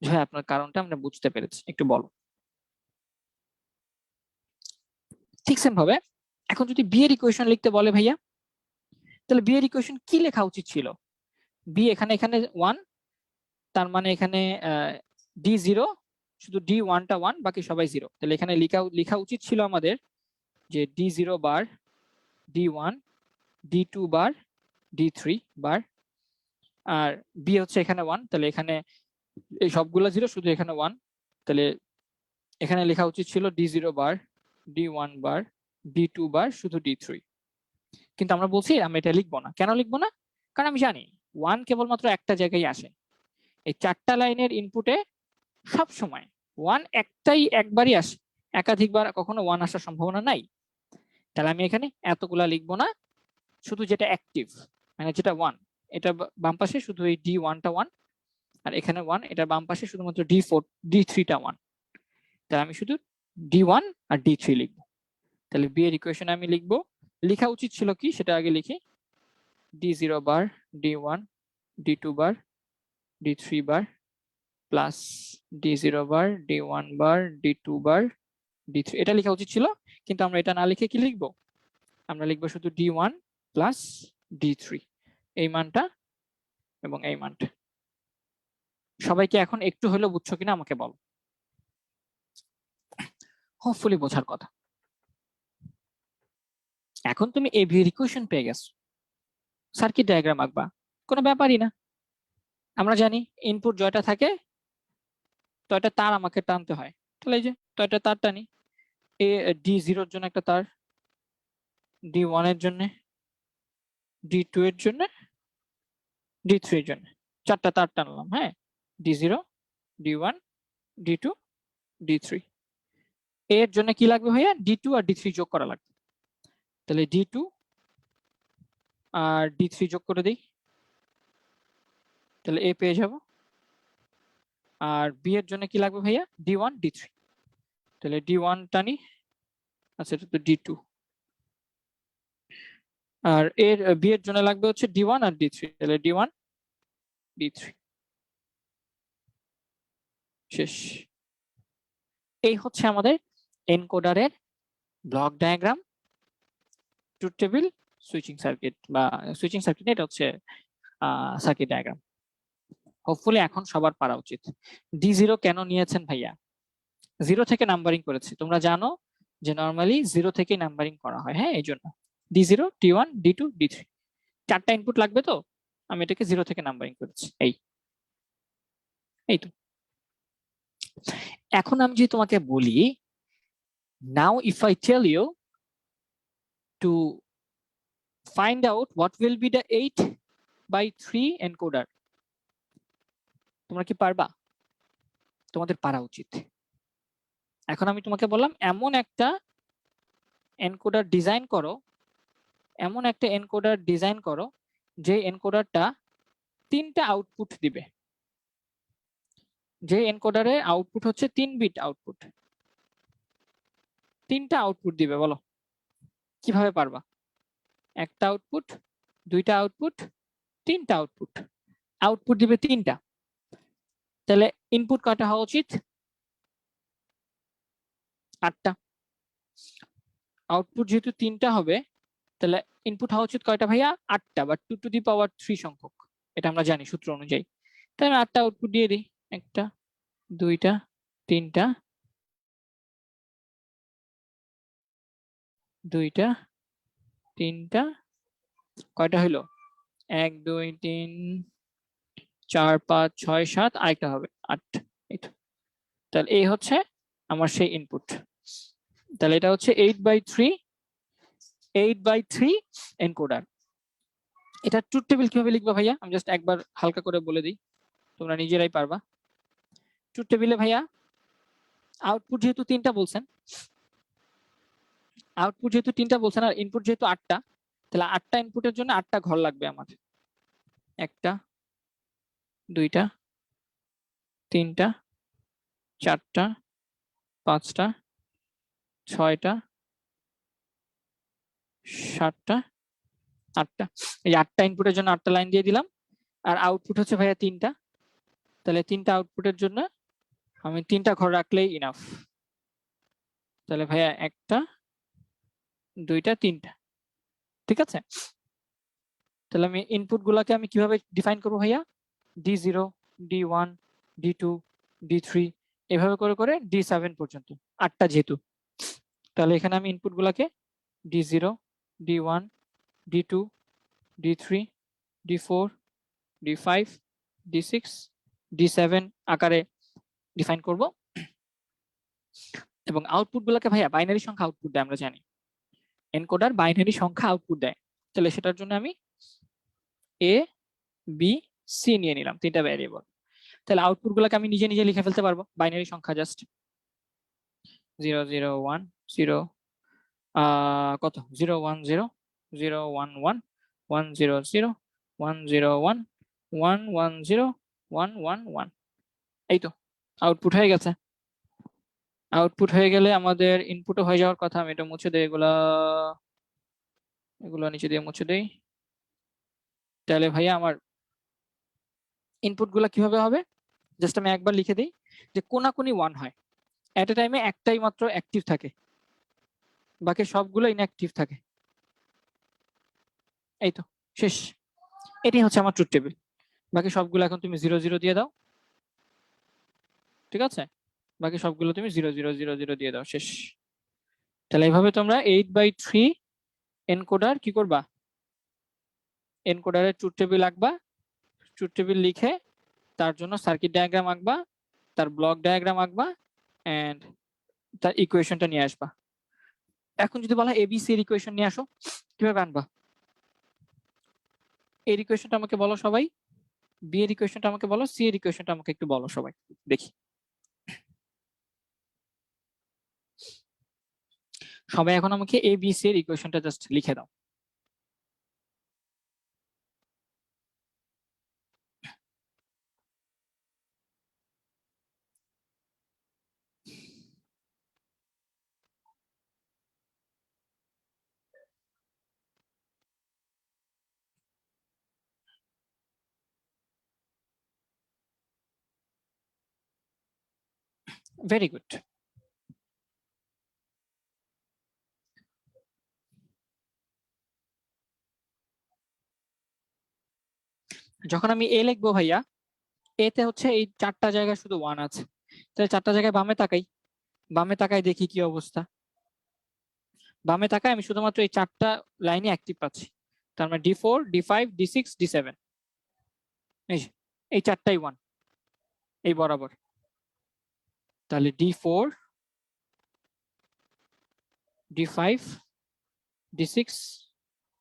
S2: ভাইয়া আপনার কারণটা আমরা বুঝতে পেরেছি, একটু বলো। ঠিক সেম ভাবে এখন যদি বি এর ইকুয়েশন লিখতে বলে ভাইয়া, তাহলে বি এর ইকুয়েশন কি লেখা উচিত ছিল? বি এখানে 1, তার মানে এখানে D0, শুধু D1টা 1, বাকি সবাই 0। তাহলে এখানে লেখা উচিত ছিল আমাদের যে D0 বার, D1, D2 বার, D3 বার, আর বি হচ্ছে এখানে 1, তাহলে এখানে এই সবগুলো 0, শুধু এখানে 1। তাহলে এখানে লেখা উচিত ছিল D0 বার, D1 বার, D2 বার, শুধু D3। কিন্তু আমরা বলছি আমরা এটা লিখবো না। কেন লিখবো না? কারণ আমি জানি 1 কেবলমাত্র একটা জায়গায় আসে। এই চারটা লাইনের ইনপুটে সব সময় 1 একবারই আসে, একাধিকবার কখনো 1 আসার সম্ভাবনা নাই। তাহলে আমি এখানে এতগুলা লিখবো না, শুধু যেটা অ্যাক্টিভ, মানে যেটা 1, এটা বাম পাশে শুধু এই D1টা 1, আর এখানে 1, এটা বাম পাশে শুধুমাত্র D4, D3টা 1। তাহলে আমি শুধু D1 আর D3 লিখবো। তাহলে বি এর ইকুয়েশন আমি লিখবো, লেখা উচিত ছিল কি সেটা আগে লিখি, D0 বার, D1, D2 বার, D3 বার, প্লাস D0 বার, D1 বার, D2 বার, D3 এটা লেখা উচিত ছিল, কিন্তু আমরা এটা না লিখে কি লিখবো, আমরা লিখবো শুধু D1 প্লাস D3, এই মানটা এবং এই মানটা। সবাইকে এখন একটু হলেও বুঝছো কিনা আমাকে বলো, হোপফুলি বোঝার কথা। এখন তুমি এভি ইকুয়েশন পেয়ে গেছো, সার্কিট ডায়াগ্রাম আঁকবা, কোনো ব্যাপারই না। আমরা জানি ইনপুট জয়টা থাকে তয়টা তার আমাকে টানতে হয়, তাহলে এই যে তয়টা তার টানি, D0 এর জন্য একটা তার, D1 এর জন্য, D2 এর জন্য, D3 এর জন্য, চারটা তার টানলাম। হ্যাঁ, D0, D1, D2, D3। এর জন্য কি লাগবে ভাইয়া, D2 আর D3 যোগ করা লাগবে। তাহলে D2 আর D3 যোগ করে দিই, তাহলে এ পেয়ে যাব। আর বি এর জন্য কি লাগবে ভাইয়া, D1, D3, তাহলে D1 টানি, আচ্ছা এটা তো D2। আর এর বি এর জন্য লাগবে হচ্ছে D1 আর D3, তাহলে D1, D3, শেষ। এই হচ্ছে আমাদের এনকোডারের block diagram, truth table, switching circuit, বা সুইচিং সার্কিট এটা হচ্ছে সার্কিট ডায়াগ্রাম। হোপফুলি এখন সবার পারা উচিত। D0 কেন নিয়েছেন ভাইয়া, 0 থেকে নাম্বারিং করেছি, তোমরা জানো যে নরমালি 0 থেকে নাম্বারিং করা হয়। হ্যাঁ, এই জন্য D0, D1, D2, D3 চারটা ইনপুট লাগবে, তো আমি এটাকে 0 থেকে নাম্বারিং করেছি। এই তো। এখন আমি যদি তোমাকে বলি, now if I tell you to find out what will be the 8/3 encoder, তোমরা কি পারবা? তোমাদের পারা উচিত। এখন আমি তোমাকে বললাম এমন একটা এনকোডার ডিজাইন করো, এমন একটা এনকোডার ডিজাইন করো যে এনকোডারটা তিনটা আউটপুট দিবে, যে এনকোডারের আউটপুট হচ্ছে 3 বিট আউটপুট, তিনটা আউটপুট দিবে। বলো কিভাবে পারবা? একটা আউটপুট, দুইটা আউটপুট, তিনটা আউটপুট, আউটপুট দিবে তিনটা। তাহলে ইনপুট কয়টা হওয়া উচিত? 8টা। আউটপুট যেহেতু তিনটা হবে, তাহলে ইনপুট হওয়া উচিত কয়টা ভাইয়া? 8টা, বা 2^3 সংখ্যক, এটা আমরা জানি সূত্র অনুযায়ী। তাহলে 8টা আউটপুট দিয়ে দিই, একটা, দুইটা, তিনটা, দুইটা, তিনটা, কয়টা হইলো? 1, 2, 3, 4, 5, 6, 7, আরেকটা হবে 8। এই তো। তাহলে এই হচ্ছে আমার সেই ইনপুট। তাহলে এটা হচ্ছে 8/3 এনকোডার। এটা ট্রুথ টেবিল কিভাবে লিখবা ভাইয়া, আমি জাস্ট একবার হালকা করে বলে দিই, তোমরা নিজেরাই পারবা। ট্রুথ টেবিলে ভাইয়া আউটপুট যেহেতু তিনটা বলছেন, আর ইনপুট যেহেতু 8টা, তাহলে 8টা ইনপুটের জন্য 8টা ঘর লাগবে আমার। একটা, দুইটা, তিনটা, চারটা, পাঁচটা, ছয়টা, সাতটা, আটটা। এই 8টা ইনপুটের জন্য 8টা লাইন দিয়ে দিলাম। আর আউটপুট হচ্ছে ভাইয়া তিনটা, তাহলে তিনটা আউটপুটের জন্য আমি তিনটা ঘর রাখলেই ইনাফ। তাহলে ভাইয়া একটা, দুইটা, তিনটা, ঠিক আছে। তাহলে আমি ইনপুট গুলাকে আমি কিভাবে ডিফাইন করবো ভাইয়া? D0, D1, D2, D3, এভাবে করে করে D7 পর্যন্ত, 8টা যেহেতু। তাহলে এখানে আমি ইনপুট গুলাকে D0, D1, D2, D3, D4, D5, D6, D7 আকারে ডিফাইন করব। এবং আউটপুট গুলাকে ভাইয়া বাইনারি সংখ্যা আউটপুট দেয়, আমরা জানি এনকোডার বাইনারি সংখ্যা আউটপুট দেয়। তাহলে সেটার জন্য আমি A, B, C নিয়ে নিলাম, তিনটা ভ্যারিয়েবল। তাহলে আউটপুট গুলাকে আমি নিজে নিজে লিখে ফেলতে পারবো, বাইনারি সংখ্যা জাস্ট 0, 0, 1, 0, কত 0, 1, 0, 0, 1, 1, 1, 0, 0, 1, 0, 1, 1, 1, 0, 1, 1, 1। এই তো আউটপুট হয়ে গেছে। আউটপুট হয়ে গেলে আমাদের ইনপুটও হয়ে যাওয়ার কথা। আমি এটা মুছে দেই, এগুলো নিচে দিয়ে মুছে দেই। তাহলে ভাইয়া আমার ইনপুট গুলা কিভাবে হবে, জাস্ট আমি একবার লিখে দিই যে কোনাকুনি 1 হয়। এট এ টাইমে একটাই মাত্র অ্যাক্টিভ থাকে, বাকি সবগুলো ইনঅ্যাক্টিভ থাকে। এই তো শেষ, এটাই হচ্ছে আমার ট্রুথ টেবিল। বাকি সবগুলো এখন তুমি 0 0 দিয়ে দাও, ঠিক আছে? বাকি সবগুলো তুমি 0 0 0 0 দিয়ে দাও, শেষ। তাহলে এইভাবে তোমরা 8/3 এনকোডার কি করবা, এনকোডারের ট্রুথ টেবিল আঁকবা, ট্রুথ টেবিল লিখে তার জন্য সার্কিট ডায়াগ্রাম আঁকবা, তার ব্লক ডায়াগ্রাম আঁকবা, এন্ড তার ইকুয়েশনটা নিয়ে আসবা। এখন যদি বলা এবিসি এর ইকুয়েশন নিয়ে আসো, কিভাবে আনবা? এর ইকুয়েশনটা আমাকে বলো সবাই, বি এর ইকুয়েশনটা আমাকে বলো, সি এর ইকুয়েশনটা আমাকে একটু বলো সবাই, দেখি সবাই এখন আমাকে এ বি সি এর ইকুয়েশনটা জাস্ট লিখে দাও। Very good. যখন আমি এ লিখবো ভাইয়া, এতে হচ্ছে এই 4টা জায়গায় শুধু 1 আছে, তাহলে 4টা জায়গায় বামে তাকাই, বামে তাকাই দেখি কি অবস্থা। বামে তাকাই আমি শুধুমাত্র এই 4টা লাইনে অ্যাক্টিভ পাচ্ছি, তার মানে D4 D5 D6 D7, এই 4টাই 1 এই বরাবর। তাহলে D4 D5 D6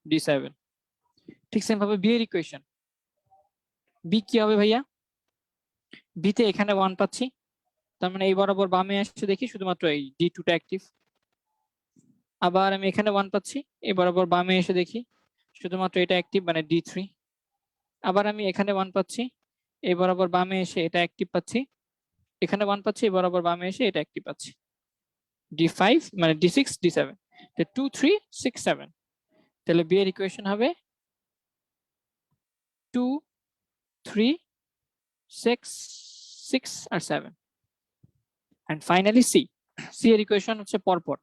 S2: D7। ঠিক সেম ভাবে বি এর ইকুয়েশন, বি কি হবে ভাইয়া? বি তে এখানে 1 পাচ্ছি, তার মানে এই বরাবর বামে আসছে দেখি শুধুমাত্র এই D2 টা অ্যাক্টিভ। আবার আমি এখানে 1 পাচ্ছি, এই বরাবর বামে এসে দেখি শুধুমাত্র এটা অ্যাক্টিভ, মানে D3। আবার আমি এখানে 1 পাচ্ছি, এই বরাবর বামে এসে এটা অ্যাক্টিভ পাচ্ছি, এখানে 1 পাচ্ছি, এই বরাবর বামে এসে এটা অ্যাক্টিভ পাচ্ছি, D5 মানে D6 D7। 2 3 6 7, তাহলে বি এর ইকুয়েশন হবে 2 3 6 6 আর 7। এন্ড ফাইনালি সি, সি এর ইকুয়েশন হচ্ছে পরপর।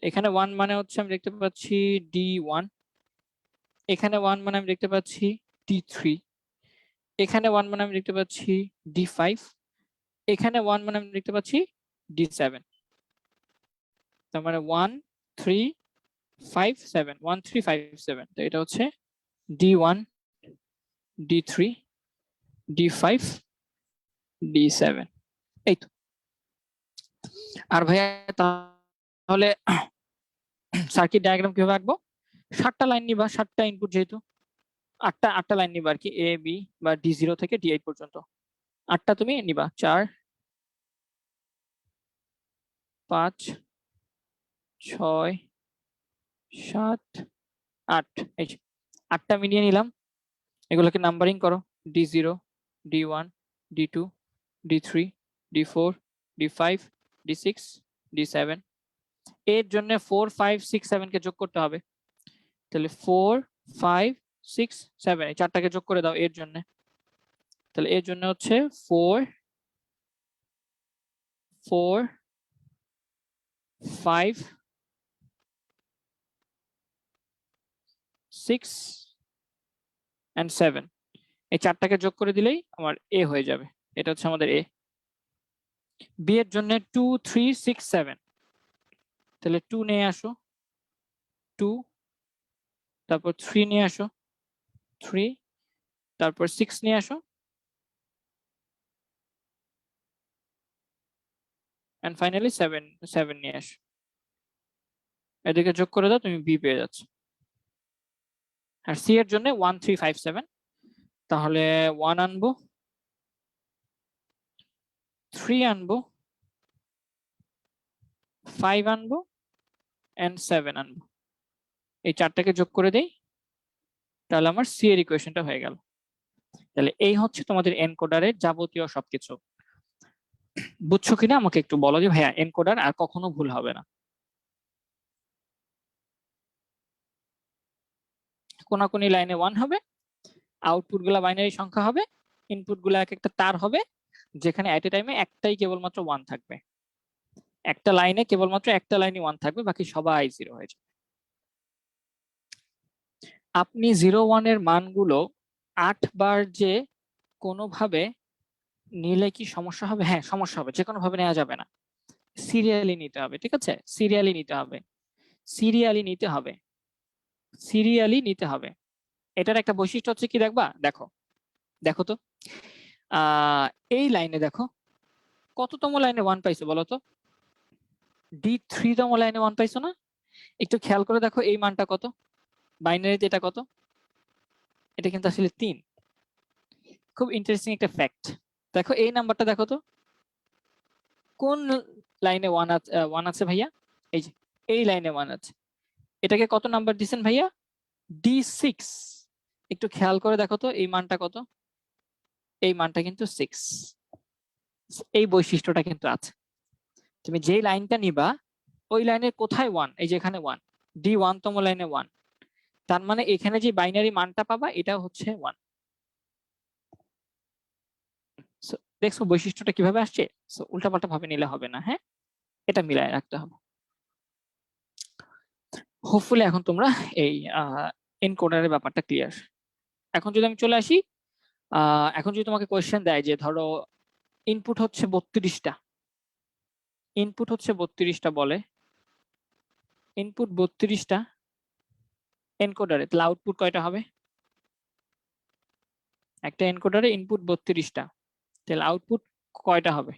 S2: এখানে 1 মানে হচ্ছে আমি দেখতে পাচ্ছি D1, এখানে 1 মানে আমি দেখতে পাচ্ছি D3, এখানে 1 মানে আমি দেখতে পাচ্ছি D5, এখানে 1 মানে আমি দেখতে পাচ্ছি D7। তার মানে 1 3 5 7, 1 3 5 7। তো এটা হচ্ছে D1 D3 D5 D7। এই তো। আর ভাইয়া তাহলে সার্কিট ডায়াগ্রাম কিভাবে আঁকবো? 7টা লাইন নিবা, 7টা ইনপুট যেহেতু, 8টা লাইন নিবা আর কি, এ বি বা D0 থেকে D8 পর্যন্ত 8টা তুমি নিবা, 4 5 6 7 8, এই 8টা মিলিয়ে নিলাম। এগুলোকে নাম্বারিং করো, D0 D1 D2 D3 D4 D5 D6 D7। এর জন্য 4 5 6 7 কে যোগ করতে হবে, তাহলে 4 5 6 7 এই 4টাকে যোগ করে দাও এর জন্য। তাহলে এর জন্য হচ্ছে 4 4 5 6 and 7, এই 4টাকে যোগ করে দিলেই আমার এ হয়ে যাবে। এটা হচ্ছে আমাদের এ। বি এর জন্য 2 3 6 7, তাহলে 2 নিয়ে আসো, 2, তারপর 3 নিয়ে আসো, 3, তারপর 6 নিয়ে আসো, এন্ড ফাইনালি 7 নিয়ে আসো। এদিকে যোগ করে দাও, তুমি বি পেয়ে যাচ্ছ। আর সি এর জন্য 1 3 5 7, তাহলে 1 আনবো, 3 আনবো, 5 আনবো, এন্ড 7 আনবো। এই 4টাকে যোগ করে দেই, তাহলে আমার সি এর ইকুয়েশনটা হয়ে গেল। তাহলে এই হচ্ছে তোমাদের এনকোডারের যাবতীয় সবকিছু। বুঝছো কিনা আমাকে একটু বলো যে ভাইয়া এনকোডার আর কখনো ভুল হবে না। কোনাকুনি লাইনে 1 হবে, আউটপুট গুলা বাইনারি সংখ্যা হবে, ইনপুট গুলা এক একটা তার হবে, যেখানে অ্যাট এ টাইমে একটাই কেবলমাত্র 1 থাকবে, একটা লাইনে কেবলমাত্র একটা লাইনই 1 থাকবে, বাকি সবাই 0 হয়ে যাবে। আপনি 0 1 এর মানগুলো 8 বার যে কোনোভাবে নিলে কি সমস্যা হবে? হ্যাঁ, সমস্যা হবে, যে কোনো ভাবে নেওয়া যাবে না, সিরিয়ালি নিতে হবে। ঠিক আছে, সিরিয়ালি নিতে হবে, সিরিয়ালি নিতে হবে, সিরিয়ালি নিতে হবে। এটার একটা বৈশিষ্ট্য হচ্ছে কি, দেখবা, দেখো দেখো তো, এই লাইনে দেখো কততম লাইনে 1 পাইছো বলো তো? D3 তম লাইনে 1 পাইছো না? একটু খেয়াল করে দেখো এই মানটা কত, বাইনারিতে এটা কত? এটা কিন্তু আসলে 3। খুব ইন্টারেস্টিং একটা ফ্যাক্ট। দেখো এই নাম্বারটা দেখো তো, কোন লাইনে 1 আছে ভাইয়া? এই যে এই লাইনে 1 আছে। এটাকে কত নাম্বার দিচ্ছেন ভাইয়া? D6। একটু খেয়াল করে দেখো তো এই মানটা কত? এই মানটা কিন্তু 6। এই বৈশিষ্ট্যটা কিন্তু আছে। তুমি যেই লাইনটা নিবা ওই লাইনের কোথায় 1, এই যে এখানে 1, D1 তম লাইনে 1, তার মানে এখানে যে বাইনারি মানটা পাবা এটা হচ্ছে 1। দেখছো বৈশিষ্ট্যটা কিভাবে আসছে? উল্টাপাল্টা ভাবে নিলে হবে না, হ্যাঁ, এটা মিলায় রাখতে হবে। হোপফুলি এখন তোমরা এই এনকোডারের ব্যাপারটা ক্লিয়ার। এখন যদি আমি চলে আসি, এখন যদি তোমাকে কোয়েশ্চেন দেয় যে ধরো ইনপুট হচ্ছে 32টা, ইনপুট হচ্ছে 32টা বলে, ইনপুট 32টা এনকোডারে, তাহলে আউটপুট কয়টা হবে? একটা এনকোডারে ইনপুট 32টা, তাহলে আউটপুট কয়টা হবে?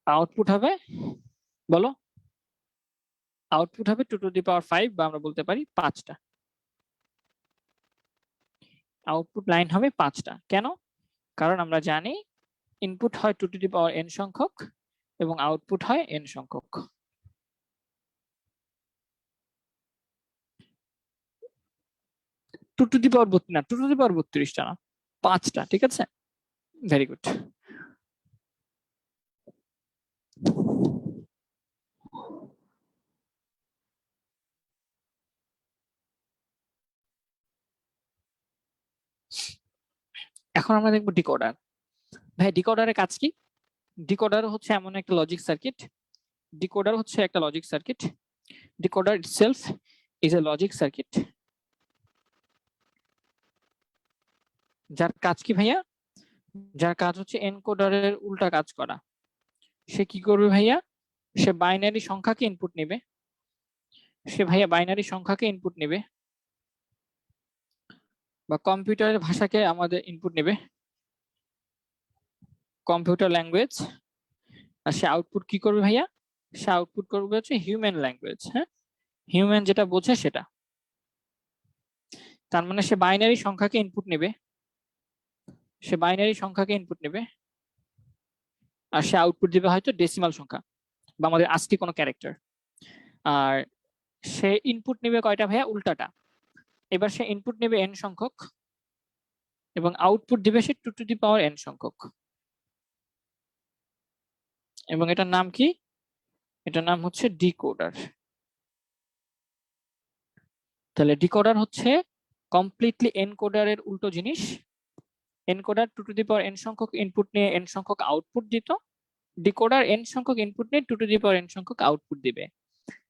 S2: আউটপুট হবে, বলো, আউটপুট হবে 2 টু দি পাওয়ার 5, বা আমরা বলতে পারি 5টা। আউটপুট লাইন হবে 5টা। কেন? কারণ আমরা জানি ইনপুট হয় 2 টু দি পাওয়ার n সংখ্যক এবং আউটপুট হয় n সংখ্যক। 2 টু দি পাওয়ার 32 না, 2 টু দি পাওয়ার 32টা না, 5টা। ঠিক আছে, ভেরি গুড। এখন আমরা দেখবো ডিকোডার। ভাই ডিকোডারের কাজ কি? ডিকোডার হচ্ছে এমন একটা লজিক সার্কিট, ডিকোডার হচ্ছে একটা logic circuit, decoder itself is a logic circuit, যার কাজ কি ভাইয়া? যার কাজ হচ্ছে এনকোডারের উল্টা কাজ করা। সে কি করবে ভাইয়া? সে বাইনারি সংখ্যাকে ইনপুট নেবে, সে ভাইয়া বাইনারি সংখ্যাকে ইনপুট নেবে, বা কম্পিউটারের ভাষাকে আমাদের ইনপুট নেবে, কম্পিউটার ল্যাঙ্গুয়েজ। আর সে আউটপুট কি করবে ভাইয়া? সে আউটপুট করবে হচ্ছে হিউম্যান ল্যাঙ্গুয়েজ, হ্যাঁ, হিউম্যান যেটা বোঝে সেটা। তার মানে সে বাইনারি সংখ্যাকে ইনপুট নেবে, সে বাইনারি সংখ্যাকে ইনপুট নেবে, আর সে আউটপুট দিবে হয়তো ডেসিমাল সংখ্যা বা আমাদের ASCII কোনো ক্যারেক্টার। আর সে ইনপুট নেবে কয়টা ভাইয়া? উল্টাটা। এবার সে ইনপুট নেবে n সংখ্যক এবং আউটপুট দিবে সে 2 টু দি পাওয়ার n সংখ্যক। এবং এটার নাম কি? এটার নাম হচ্ছে ডিকোডার। তাহলে ডিকোডার হচ্ছে কমপ্লিটলি এনকোডারের উল্টো জিনিস। Encoder 2 to the power n সংখ্যক ইনপুট নিয়ে n সংখ্যক আউটপুট দিত, ডিকোডার n সংখ্যক ইনপুট নিয়ে 2 টু দি পাওয়ার n সংখ্যক আউটপুট দিবে।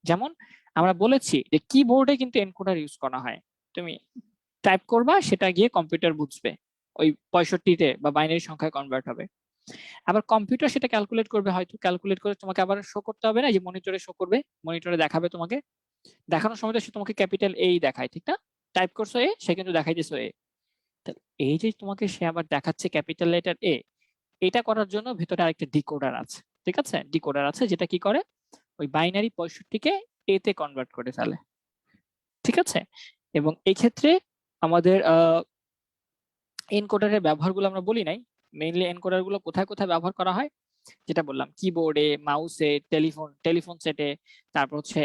S2: যেমন আমরা বলেছি যে কিবোর্ডে কিন্তু এনকোডার ইউজ করা হয়, তুমি টাইপ করবা সেটা গিয়ে কম্পিউটার বুঝবে, ওই 65-তে বা বাইনারি সংখ্যায় কনভার্ট হবে। আবার কম্পিউটার সেটা ক্যালকুলেট করবে, হয়তো ক্যালকুলেট করে তোমাকে আবার শো করতে হবে না, যে মনিটরে শো করবে, মনিটরে দেখাবে তোমাকে, দেখানোর সময় সে তোমাকে ক্যাপিটাল এই দেখায়, ঠিক না? টাইপ করছো এ, সে কিন্তু দেখাইতেছো এ। এই যে তোমাকে সে আবার দেখাচ্ছে ক্যাপিটাল লেটার এ, এটা করার জন্য ভেতরে আরেকটা ডিকোডার আছে। ঠিক আছে, ডিকোডার আছে যেটা কি করে ওই বাইনারি 65-কে এ তে কনভার্ট করে ফেলে। ঠিক আছে, এবং এই ক্ষেত্রে আমাদের এনকোডারের ব্যবহারগুলো আমরা বলি নাই। মেইনলি এনকোডার গুলো কোথায় কোথায় ব্যবহার করা হয় যেটা বললাম, কিবোর্ডে, মাউসে, টেলিফোন সেটে, তারপর হচ্ছে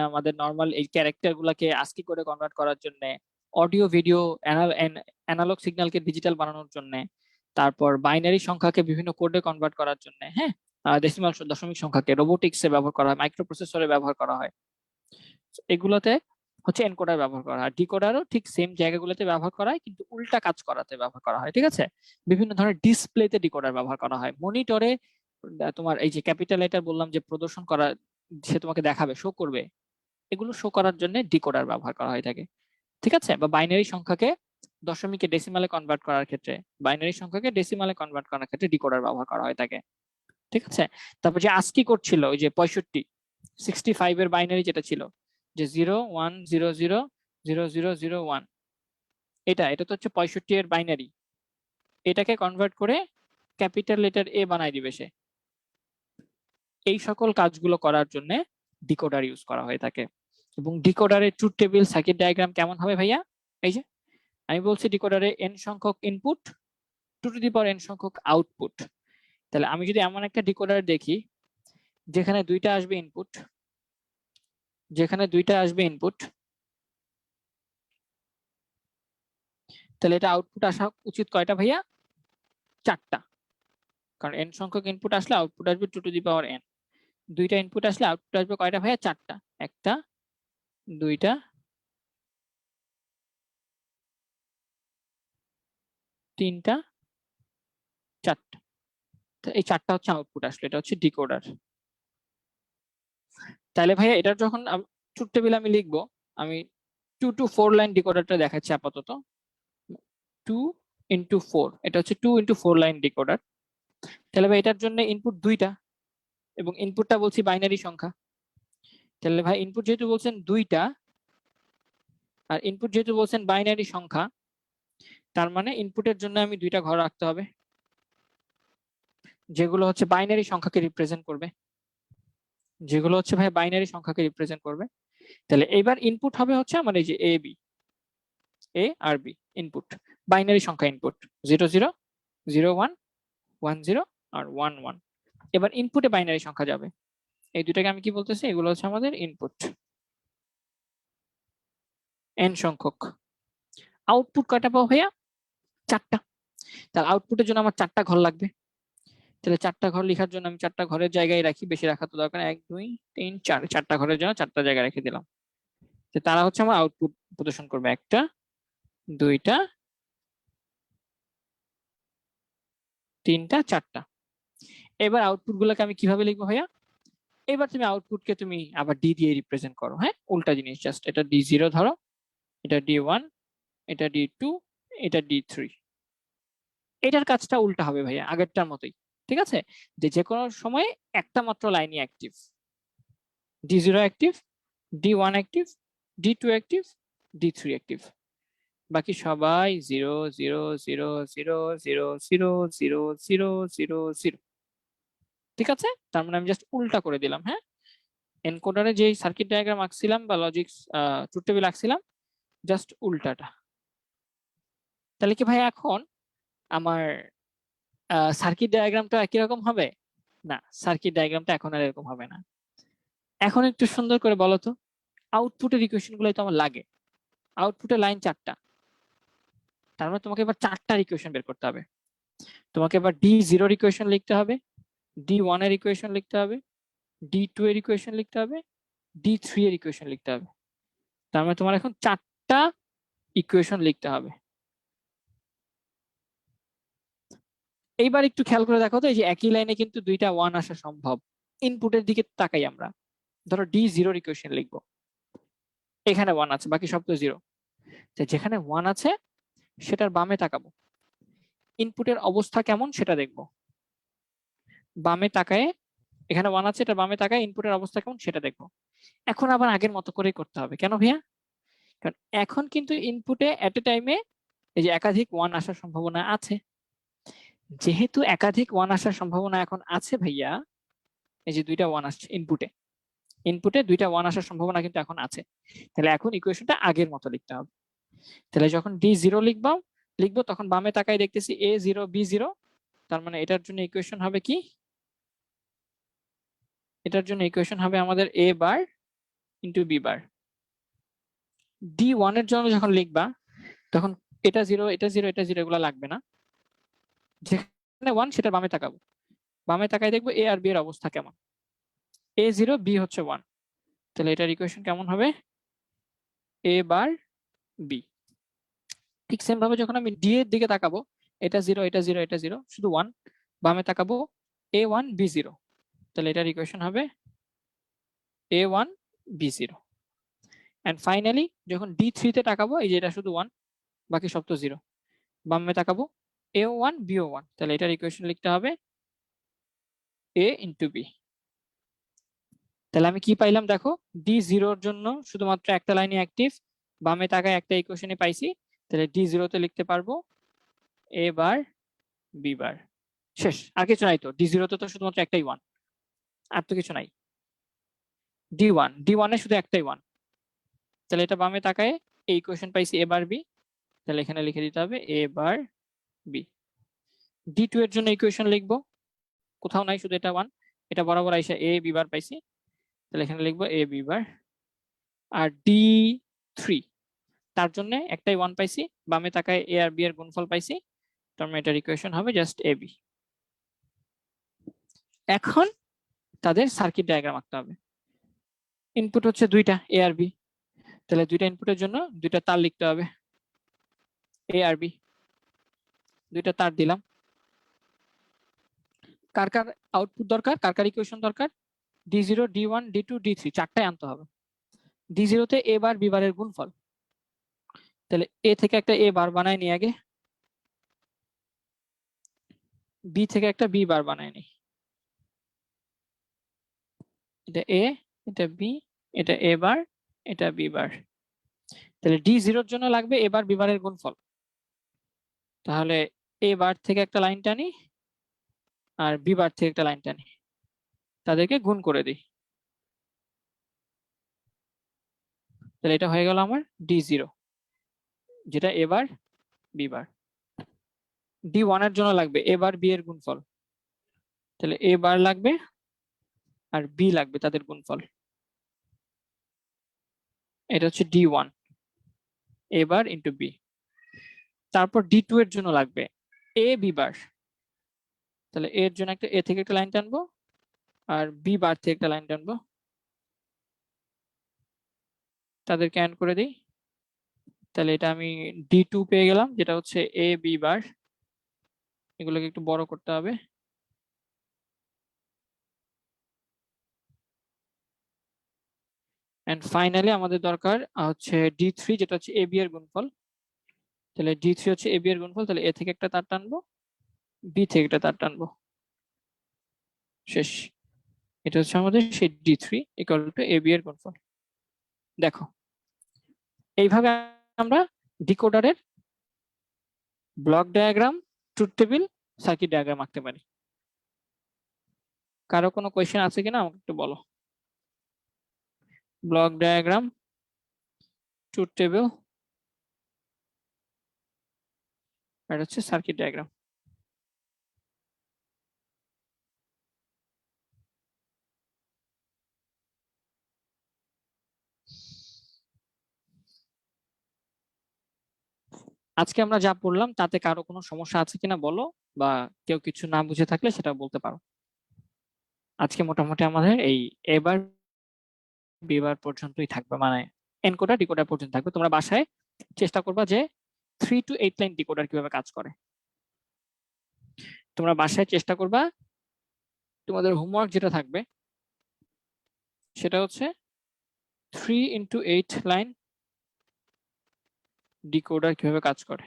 S2: আমাদের নর্মাল এই ক্যারেক্টার গুলাকে আস্কি করে কনভার্ট করার জন্য, অডিও ভিডিও অ্যানালগ সিগন্যালকে ডিজিটাল বানানোর জন্য, তারপর বাইনারি সংখ্যাকে বিভিন্ন কোডে কনভার্ট করার জন্য, হ্যাঁ, ডেসিমাল দশমিক সংখ্যাকে রোবোটিক্সে ব্যবহার করা হয়, মাইক্রো প্রসেসরে ব্যবহার করা হয়, এগুলোতে হচ্ছে এনকোডার ব্যবহার করা হয়। ডিকোডারও ঠিক সেম জায়গাগুলোতে ব্যবহার করা হয়, কিন্তু উল্টা কাজ করাতে ব্যবহার করা হয়। ঠিক আছে, বিভিন্ন ধরনের ডিসপ্লেতে ডিকোডার ব্যবহার করা হয়। মনিটরে তোমার এই যে ক্যাপিটাল লেটার বললাম যে প্রদর্শন করা, সে তোমাকে দেখাবে, শো করবে, এগুলো শো করার জন্য ডিকোডার ব্যবহার করা হয়ে থাকে। ঠিক আছে, বা বাইনারি সংখ্যাকে দশমিকে ডেসিমালে কনভার্ট করার ক্ষেত্রে, বাইনারি সংখ্যাকে ডেসিমালে কনভার্ট করার ক্ষেত্রে ডিকোডার ব্যবহার করা হয়ে থাকে। ঠিক আছে, তারপর যে আস্কি কোড ছিল ওই যে 65 এর বাইনারি যেটা ছিল যে 01000001, এটা তো হচ্ছে 65 এর বাইনারি, এটাকে কনভার্ট করে ক্যাপিটাল লেটার এ বানাই দিবে সে। এই সকল কাজগুলো করার জন্য ডিকোডার ইউজ করা হয়ে থাকে। এবং ডিকোডারের ট্রুথ টেবিল সার্কিট ডায়াগ্রাম কেমন হবে ভাইয়া? এই যে আমি বলছি ডিকোডারে n সংখ্যক ইনপুট, 2n সংখ্যক আউটপুট। তাহলে আমি যদি এমন একটা ডিকোডার দেখি যেখানে দুইটা আসবে ইনপুট, তাহলে এটা আউটপুট আসা উচিত কয়টা ভাইয়া? 4টা, কারণ n সংখ্যক ইনপুট আসলে আউটপুট আসবে 2n। দুইটা ইনপুট আসলে আউটপুট আসবে কয়টা ভাইয়া? 4টা। একটা, দুইটা, তিনটা, 4টা। এই 4টা হচ্ছে আউটপুট আসলে, এটা হচ্ছে ডিকোডার। তাহলে ভাইয়া এটার যখন ট্রুথ টেবিল আমি লিখবো, আমি 2 to 4 লাইন ডিকোডারটা দেখাচ্ছি আপাতত। 2 into 4, এটা হচ্ছে 2 into 4 লাইন ডিকোডার। তাহলে ভাই এটার জন্য ইনপুট 2টা, এবং ইনপুটটা বলছি বাইনারি সংখ্যা। তাহলে ভাই ইনপুট যেহেতু বলছেন 2টা, আর ইনপুট যেহেতু বলছেন বাইনারি সংখ্যা, তার মানে ইনপুটের জন্য আমি 2টা ঘর রাখতে হবে, যেগুলো হচ্ছে বাইনারি সংখ্যাকে রিপ্রেজেন্ট করবে, তাহলে এইবার ইনপুট হবে হচ্ছে আমার এই যে এ আর বি ইনপুট, বাইনারি সংখ্যা ইনপুট 00, 01, 10 আর 11। এবার ইনপুটে বাইনারি সংখ্যা যাবে, এই দুটাকে আমি কি বলতেছি? এগুলো হচ্ছে আমাদের ইনপুট n সংখ্যক। আউটপুট কয়টা পাবো ভাইয়া? 4টা। তাহলে আউটপুটের জন্য আমার 4টা ঘর লাগবে। তাহলে 4টা ঘর লেখার জন্য আমি 4টা ঘরের জায়গায় রাখি, বেশি রাখা তো দরকার, 1 2 3 4, 4টা ঘরের জন্য 4টা জায়গায় রেখে দিলাম। তারা হচ্ছে আমার আউটপুট প্রদর্শন করবে, একটা, দুইটা, তিনটা, 4টা। এবার আউটপুট গুলোকে আমি কিভাবে লিখবো ভাইয়া? এবার তুমি আউটপুটকে তুমি আবার ডি দিয়ে রিপ্রেজেন্ট করো। হ্যাঁ, উল্টা জিনিস, জাস্ট এটা D0 ধরো, এটা D1, এটা D2, এটা D3। এটার কাজটা উল্টা হবে ভাইয়া, আগেরটার মতোই। ঠিক আছে, যে কোনো সময় একটা মাত্র লাইনই active, D0 active, D1 active, D2 active, D3 active, বাকি সবাই 0 0 0 0 0 0 0 0 0 0। ঠিক আছে, তার মানে আমি জাস্ট উল্টা করে দিলাম। হ্যাঁ, এনকোডারে যে সার্কিট ডায়াগ্রাম আঁকছিলাম বা লজিক্স ট্রুথ টেবিল আঁকছিলাম, জাস্ট উল্টাটা। তাহলে কি ভাই এখন আমার সার্কিট ডায়াগ্রামটা একই রকম হবে? না, সার্কিট ডায়াগ্রামটা এখন আর এরকম হবে না। এখন একটু সুন্দর করে বলো তো, আউটপুটের ইকুয়েশন গুলোই তো আমার লাগে। আউটপুটের লাইন 4টা, তার মানে তোমাকে এবার 4টার ইকুয়েশন বের করতে হবে। তোমাকে এবার D0 এর ইকুয়েশন লিখতে হবে, D1 এর ইকুয়েশন লিখতে হবে, D2 এর ইকুয়েশন লিখতে হবে, D3 এর ইকুয়েশন লিখতে হবে। তার মানে তোমার এখন 4টা ইকুয়েশন লিখতে হবে। এইবার একটু খেয়াল করে দেখো তো, এই যে একই লাইনে কিন্তু 2টা 1 আসা সম্ভব। ইনপুটের দিকে তাকাই আমরা, ধরো D0 এর ইকুয়েশন লিখবো, এখানে 1 আছে, বাকি সব তো 0। যেখানে 1 আছে সেটার বামে তাকাবো, ইনপুটের অবস্থা কেমন সেটা দেখবো। বামে তাকায়, এখানে 1 আছে, এটা বামে তাকায় ইনপুটের অবস্থা কেমন সেটা দেখবো। এখন আবার আগের মতো করেই করতে হবে। কেন ভাইয়া? কারণ এখন কিন্তু ইনপুটে এট এ টাইমে এই যে একাধিক 1 আসার সম্ভাবনা আছে। যেহেতু একাধিক 1 আসার সম্ভাবনা এখন আছে ভাইয়া, এই যে 2টা 1 আসছে ইনপুটে 2টা 1 আসার সম্ভাবনা কিন্তু এখন আছে। তাহলে এখন ইকুয়েশনটা আগের মতো লিখতে হবে। তাহলে যখন D0 লিখবো তখন বামে তাকায় দেখতেছি A0 B0, তার মানে এটার জন্য ইকুয়েশন হবে কি? এটার জন্য ইকুয়েশন হবে আমাদের A bar into B bar. D1 এর জন্য যখন লিখবা তখন এটা 0 এটা 0 এটা 0 এগুলো লাগবে না, যেখানে 1 সেটা বামে তাকাবো, বামে তাকাই দেখবো এ আর বি এর অবস্থা কেমন। এ 0, বি হচ্ছে 1, তাহলে এটার ইকুয়েশন কেমন হবে? এ বার বি। ঠিক সেম ভাবে যখন আমি ডি এর দিকে তাকাবো, এটা 0, এটা 0, এটা 0, শুধু 1, বামে তাকাবো A1 B0, তাহলে এটার ইকুয়েশন হবে A1 B0। এন্ড ফাইনালি যখন D3 তে তাকাবো, এই যে এটা শুধু 1, বাকি সব তো 0, বামে তাকাবো A1 BO1, তাহলে এটার ইকুয়েশন লিখতে হবে A ইন্টু বি। তাহলে আমি কি পাইলাম দেখো, D0 এর জন্য শুধুমাত্র একটা লাইনে অ্যাক্টিভ, বামে তাকায় একটা ইকুয়েশনে পাইছি, তাহলে D0 তে লিখতে পারবো A বার B বার, শেষ। আর কিছু নাই তো, D0 তে তো শুধুমাত্র একটাই 1, আর তো কিছু নাই। D1 এ শুধু একটাই 1, তাহলে এটা বামে তাকায় এই ইকুয়েশন পাইছি A বার B, তাহলে এখানে লিখে দিতে হবে A বার B। D2 এর জন্য ইকুয়েশন লিখবো, কোথাও নাই, শুধু এটা 1, এটা বরাবর আইসা A B বার পাইছি, তাহলে এখানে লিখবো A B bar. R D3 তার জন্য একটাই 1 পাইছি, বামে তাকায় A আর B এর গুণফল পাইছি, তার মানে এটার ইকুয়েশন হবে জাস্ট AB। এখন তাদের সার্কিট ডায়াগ্রাম আঁকতে হবে। ইনপুট হচ্ছে দুইটা A আর B, তাহলে দুইটা ইনপুটের জন্য দুইটা তার লিখতে হবে, A আর B, দুইটা তার দিলাম। কার কার আউটপুট দরকার, কার কার ইকুয়েশন দরকার? D0 D1 D2 D3 চারটায় আনতে হবে। D0 তে A বার B বারের গুণফল, তাহলে A থেকে একটা A বার বানায় নি আগে, B থেকে একটা B বার বানায় নি, এটা A, এটা B, এটা A বার, এটা B বার। তাহলে D0 এর জন্য লাগবে A বার B বারের গুণফল, তাহলে A বার থেকে একটা লাইন টানি আর B বার থেকে একটা লাইন টানি, তাদেরকে গুণ করে দিই, তাহলে এটা হয়ে গেল আমার D0, যেটা A bar B bar. D1 এর জন্য লাগবে A বার B এর গুণফল, তাহলে A বার লাগবে আর B লাগবে তাদের গুণফল, এটা হচ্ছে D1, A bar into B। তারপর D2 এর জন্য লাগবে A B বার, তাহলে A এর জন্য একটা A থেকে একটা লাইন টানবো আর B বার থেকে একটা লাইন টানবো, তাদেরকে অ্যাড করে দিই, তাহলে এটা আমি D2 পেয়ে গেলাম, যেটা হচ্ছে A B বার। এগুলোকে একটু বড় করতে হবে। এন্ড ফাইনালি আমাদের দরকার হচ্ছে D3, যেটা হচ্ছে AB এর গুণফল, তাহলে D3 হচ্ছে AB এর গুণফল, তাহলে A থেকে একটা তার টানবো, B থেকে একটা তার টানবো, শেষ। এটা হচ্ছে আমাদের সেই D3 ইকুয়াল টু AB এর গুণফল। দেখো এইভাবে আমরা ডিকোডারের block diagram, truth table, circuit diagram আঁকতে পারি। কারো কোনো কোয়েশ্চেন আছে কিনা আমাকে একটু বলো। ব্লক ডায়াগ্রাম, ট্রুথ টেবিল, আর হচ্ছে সার্কিট ডায়াগ্রাম। আজকে আমরা যা পড়লাম তাতে কারো কোনো সমস্যা আছে কিনা বলো, বা কেউ কিছু না বুঝে থাকলে সেটা বলতে পারো। আজকে মোটামুটি আমাদের এই এবার বিবার পর্যন্তই থাকবে, মানে এনকোডার ডিকোডার পর্যন্ত থাকবে। তোমরা বাসায় চেষ্টা করবা যে 3 to 8 লাইন ডিকোডার কিভাবে কাজ করে। তোমরা বাসায় চেষ্টা করবা, তোমাদের হোমওয়ার্ক যেটা থাকবে সেটা হচ্ছে 3 into 8 লাইন ডিকোডার কিভাবে কাজ করে।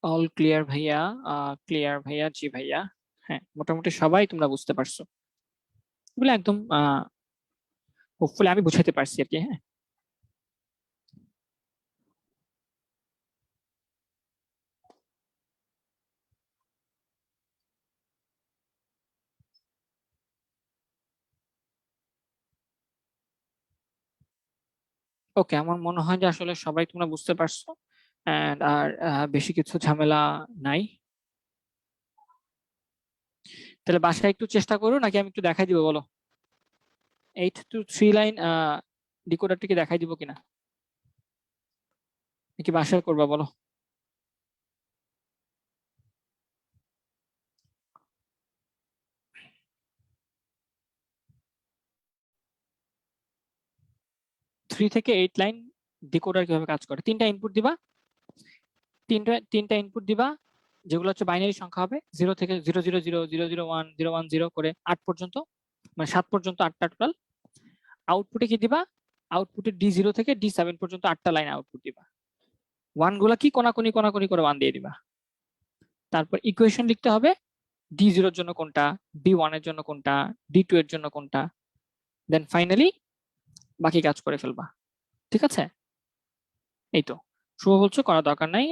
S2: অল ক্লিয়ার ভাইয়া, ক্লিয়ার ভাইয়া, জি ভাইয়া। হ্যাঁ, মোটামুটি সবাই তোমরা বুঝতে পারছো, এগুলো একদম হোপফুলি আমি বুঝাতে পারছি আর কি। হ্যাঁ, ওকে, আমার মনে হয় যে আসলে সবাই তোমরা বুঝতে পারছো, এন্ড আর বেশি কিছু ঝামেলা নাই। তাহলে বাসায় একটু চেষ্টা করো, নাকি আমি একটু দেখাই দিব বলো? 8 to 3 লাইন ডিকোডারটিকে দেখাই দিব কিনা, নাকি বাসায় করবা বলো? থ্রি থেকে 8 লাইন ডিকোডার কিভাবে কাজ করে, তিনটা ইনপুট দিবা, তিনটা ইনপুট দিবা, যেগুলো হচ্ছে বাইনারি সংখ্যা হবে, 0 থেকে 000001010 করে 8 পর্যন্ত, মানে 7 পর্যন্ত 8টা টোটাল। আউটপুটে কি দিবা, আউটপুটে D0 থেকে D7 পর্যন্ত 8টা লাইন আউটপুট দিবা। ওয়ান গুলা কি কোনাকুনি কোনাকুনি করে 1 দিয়ে দিবা। তারপর ইকুয়েশন লিখতে হবে, D0 এর জন্য কোনটা, D1 এর জন্য কোনটা, D2 এর জন্য কোনটা, দেন ফাইনালি বাকি কাজ করে ফেলবা। ঠিক আছে, এই তো। শুভ বলছো করা দরকার নাই,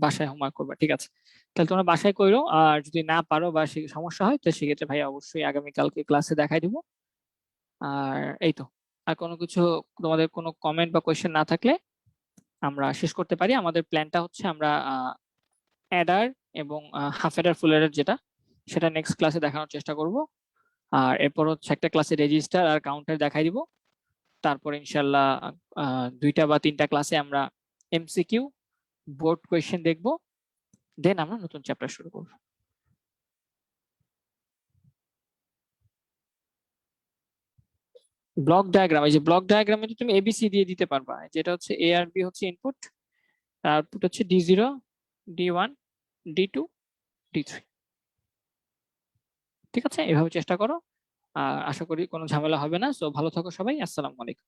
S2: বাসায় হোমওয়ার্ক করবা, ঠিক আছে। তাহলে তোমরা বাসায় করো, আর যদি না পারো বা সমস্যা হয় তো সেক্ষেত্রে ভাই অবশ্যই আগামীকালকে ক্লাসে দেখাই দিব। আর এই তো, আর কোনো কিছু তোমাদের কোনো কমেন্ট বা কোয়েশ্চেন না থাকলে আমরা শেষ করতে পারি। আমাদের প্ল্যানটা হচ্ছে আমরা অ্যাডার এবং হাফ অ্যাডার ফুল অ্যাডার যেটা, সেটা নেক্সট ক্লাসে দেখানোর চেষ্টা করব। আর এরপর হচ্ছে একটা ক্লাসে রেজিস্টার আর কাউন্টার দেখাই দিব। তারপর ইনশাল্লাহ 2টা বা 3টা ক্লাসে আমরা এমসিকিউ বোর্ড কোয়েশ্চেন দেখব, দেন আমরা নতুন চ্যাপ্টার শুরু করব। ব্লক ডায়াগ্রাম, এই যে ব্লক ডায়াগ্রামে তুমি এবিসি দিয়ে দিতে পারবা, যেটা হচ্ছে এ আর বি হচ্ছে ইনপুট, আউটপুট হচ্ছে D0, D1, D2, D3। ঠিক আছে, এভাবে চেষ্টা করো, আশা করি কোনো ঝামেলা হবে না। সো ভালো থাকো সবাই, আসসালামু আলাইকুম।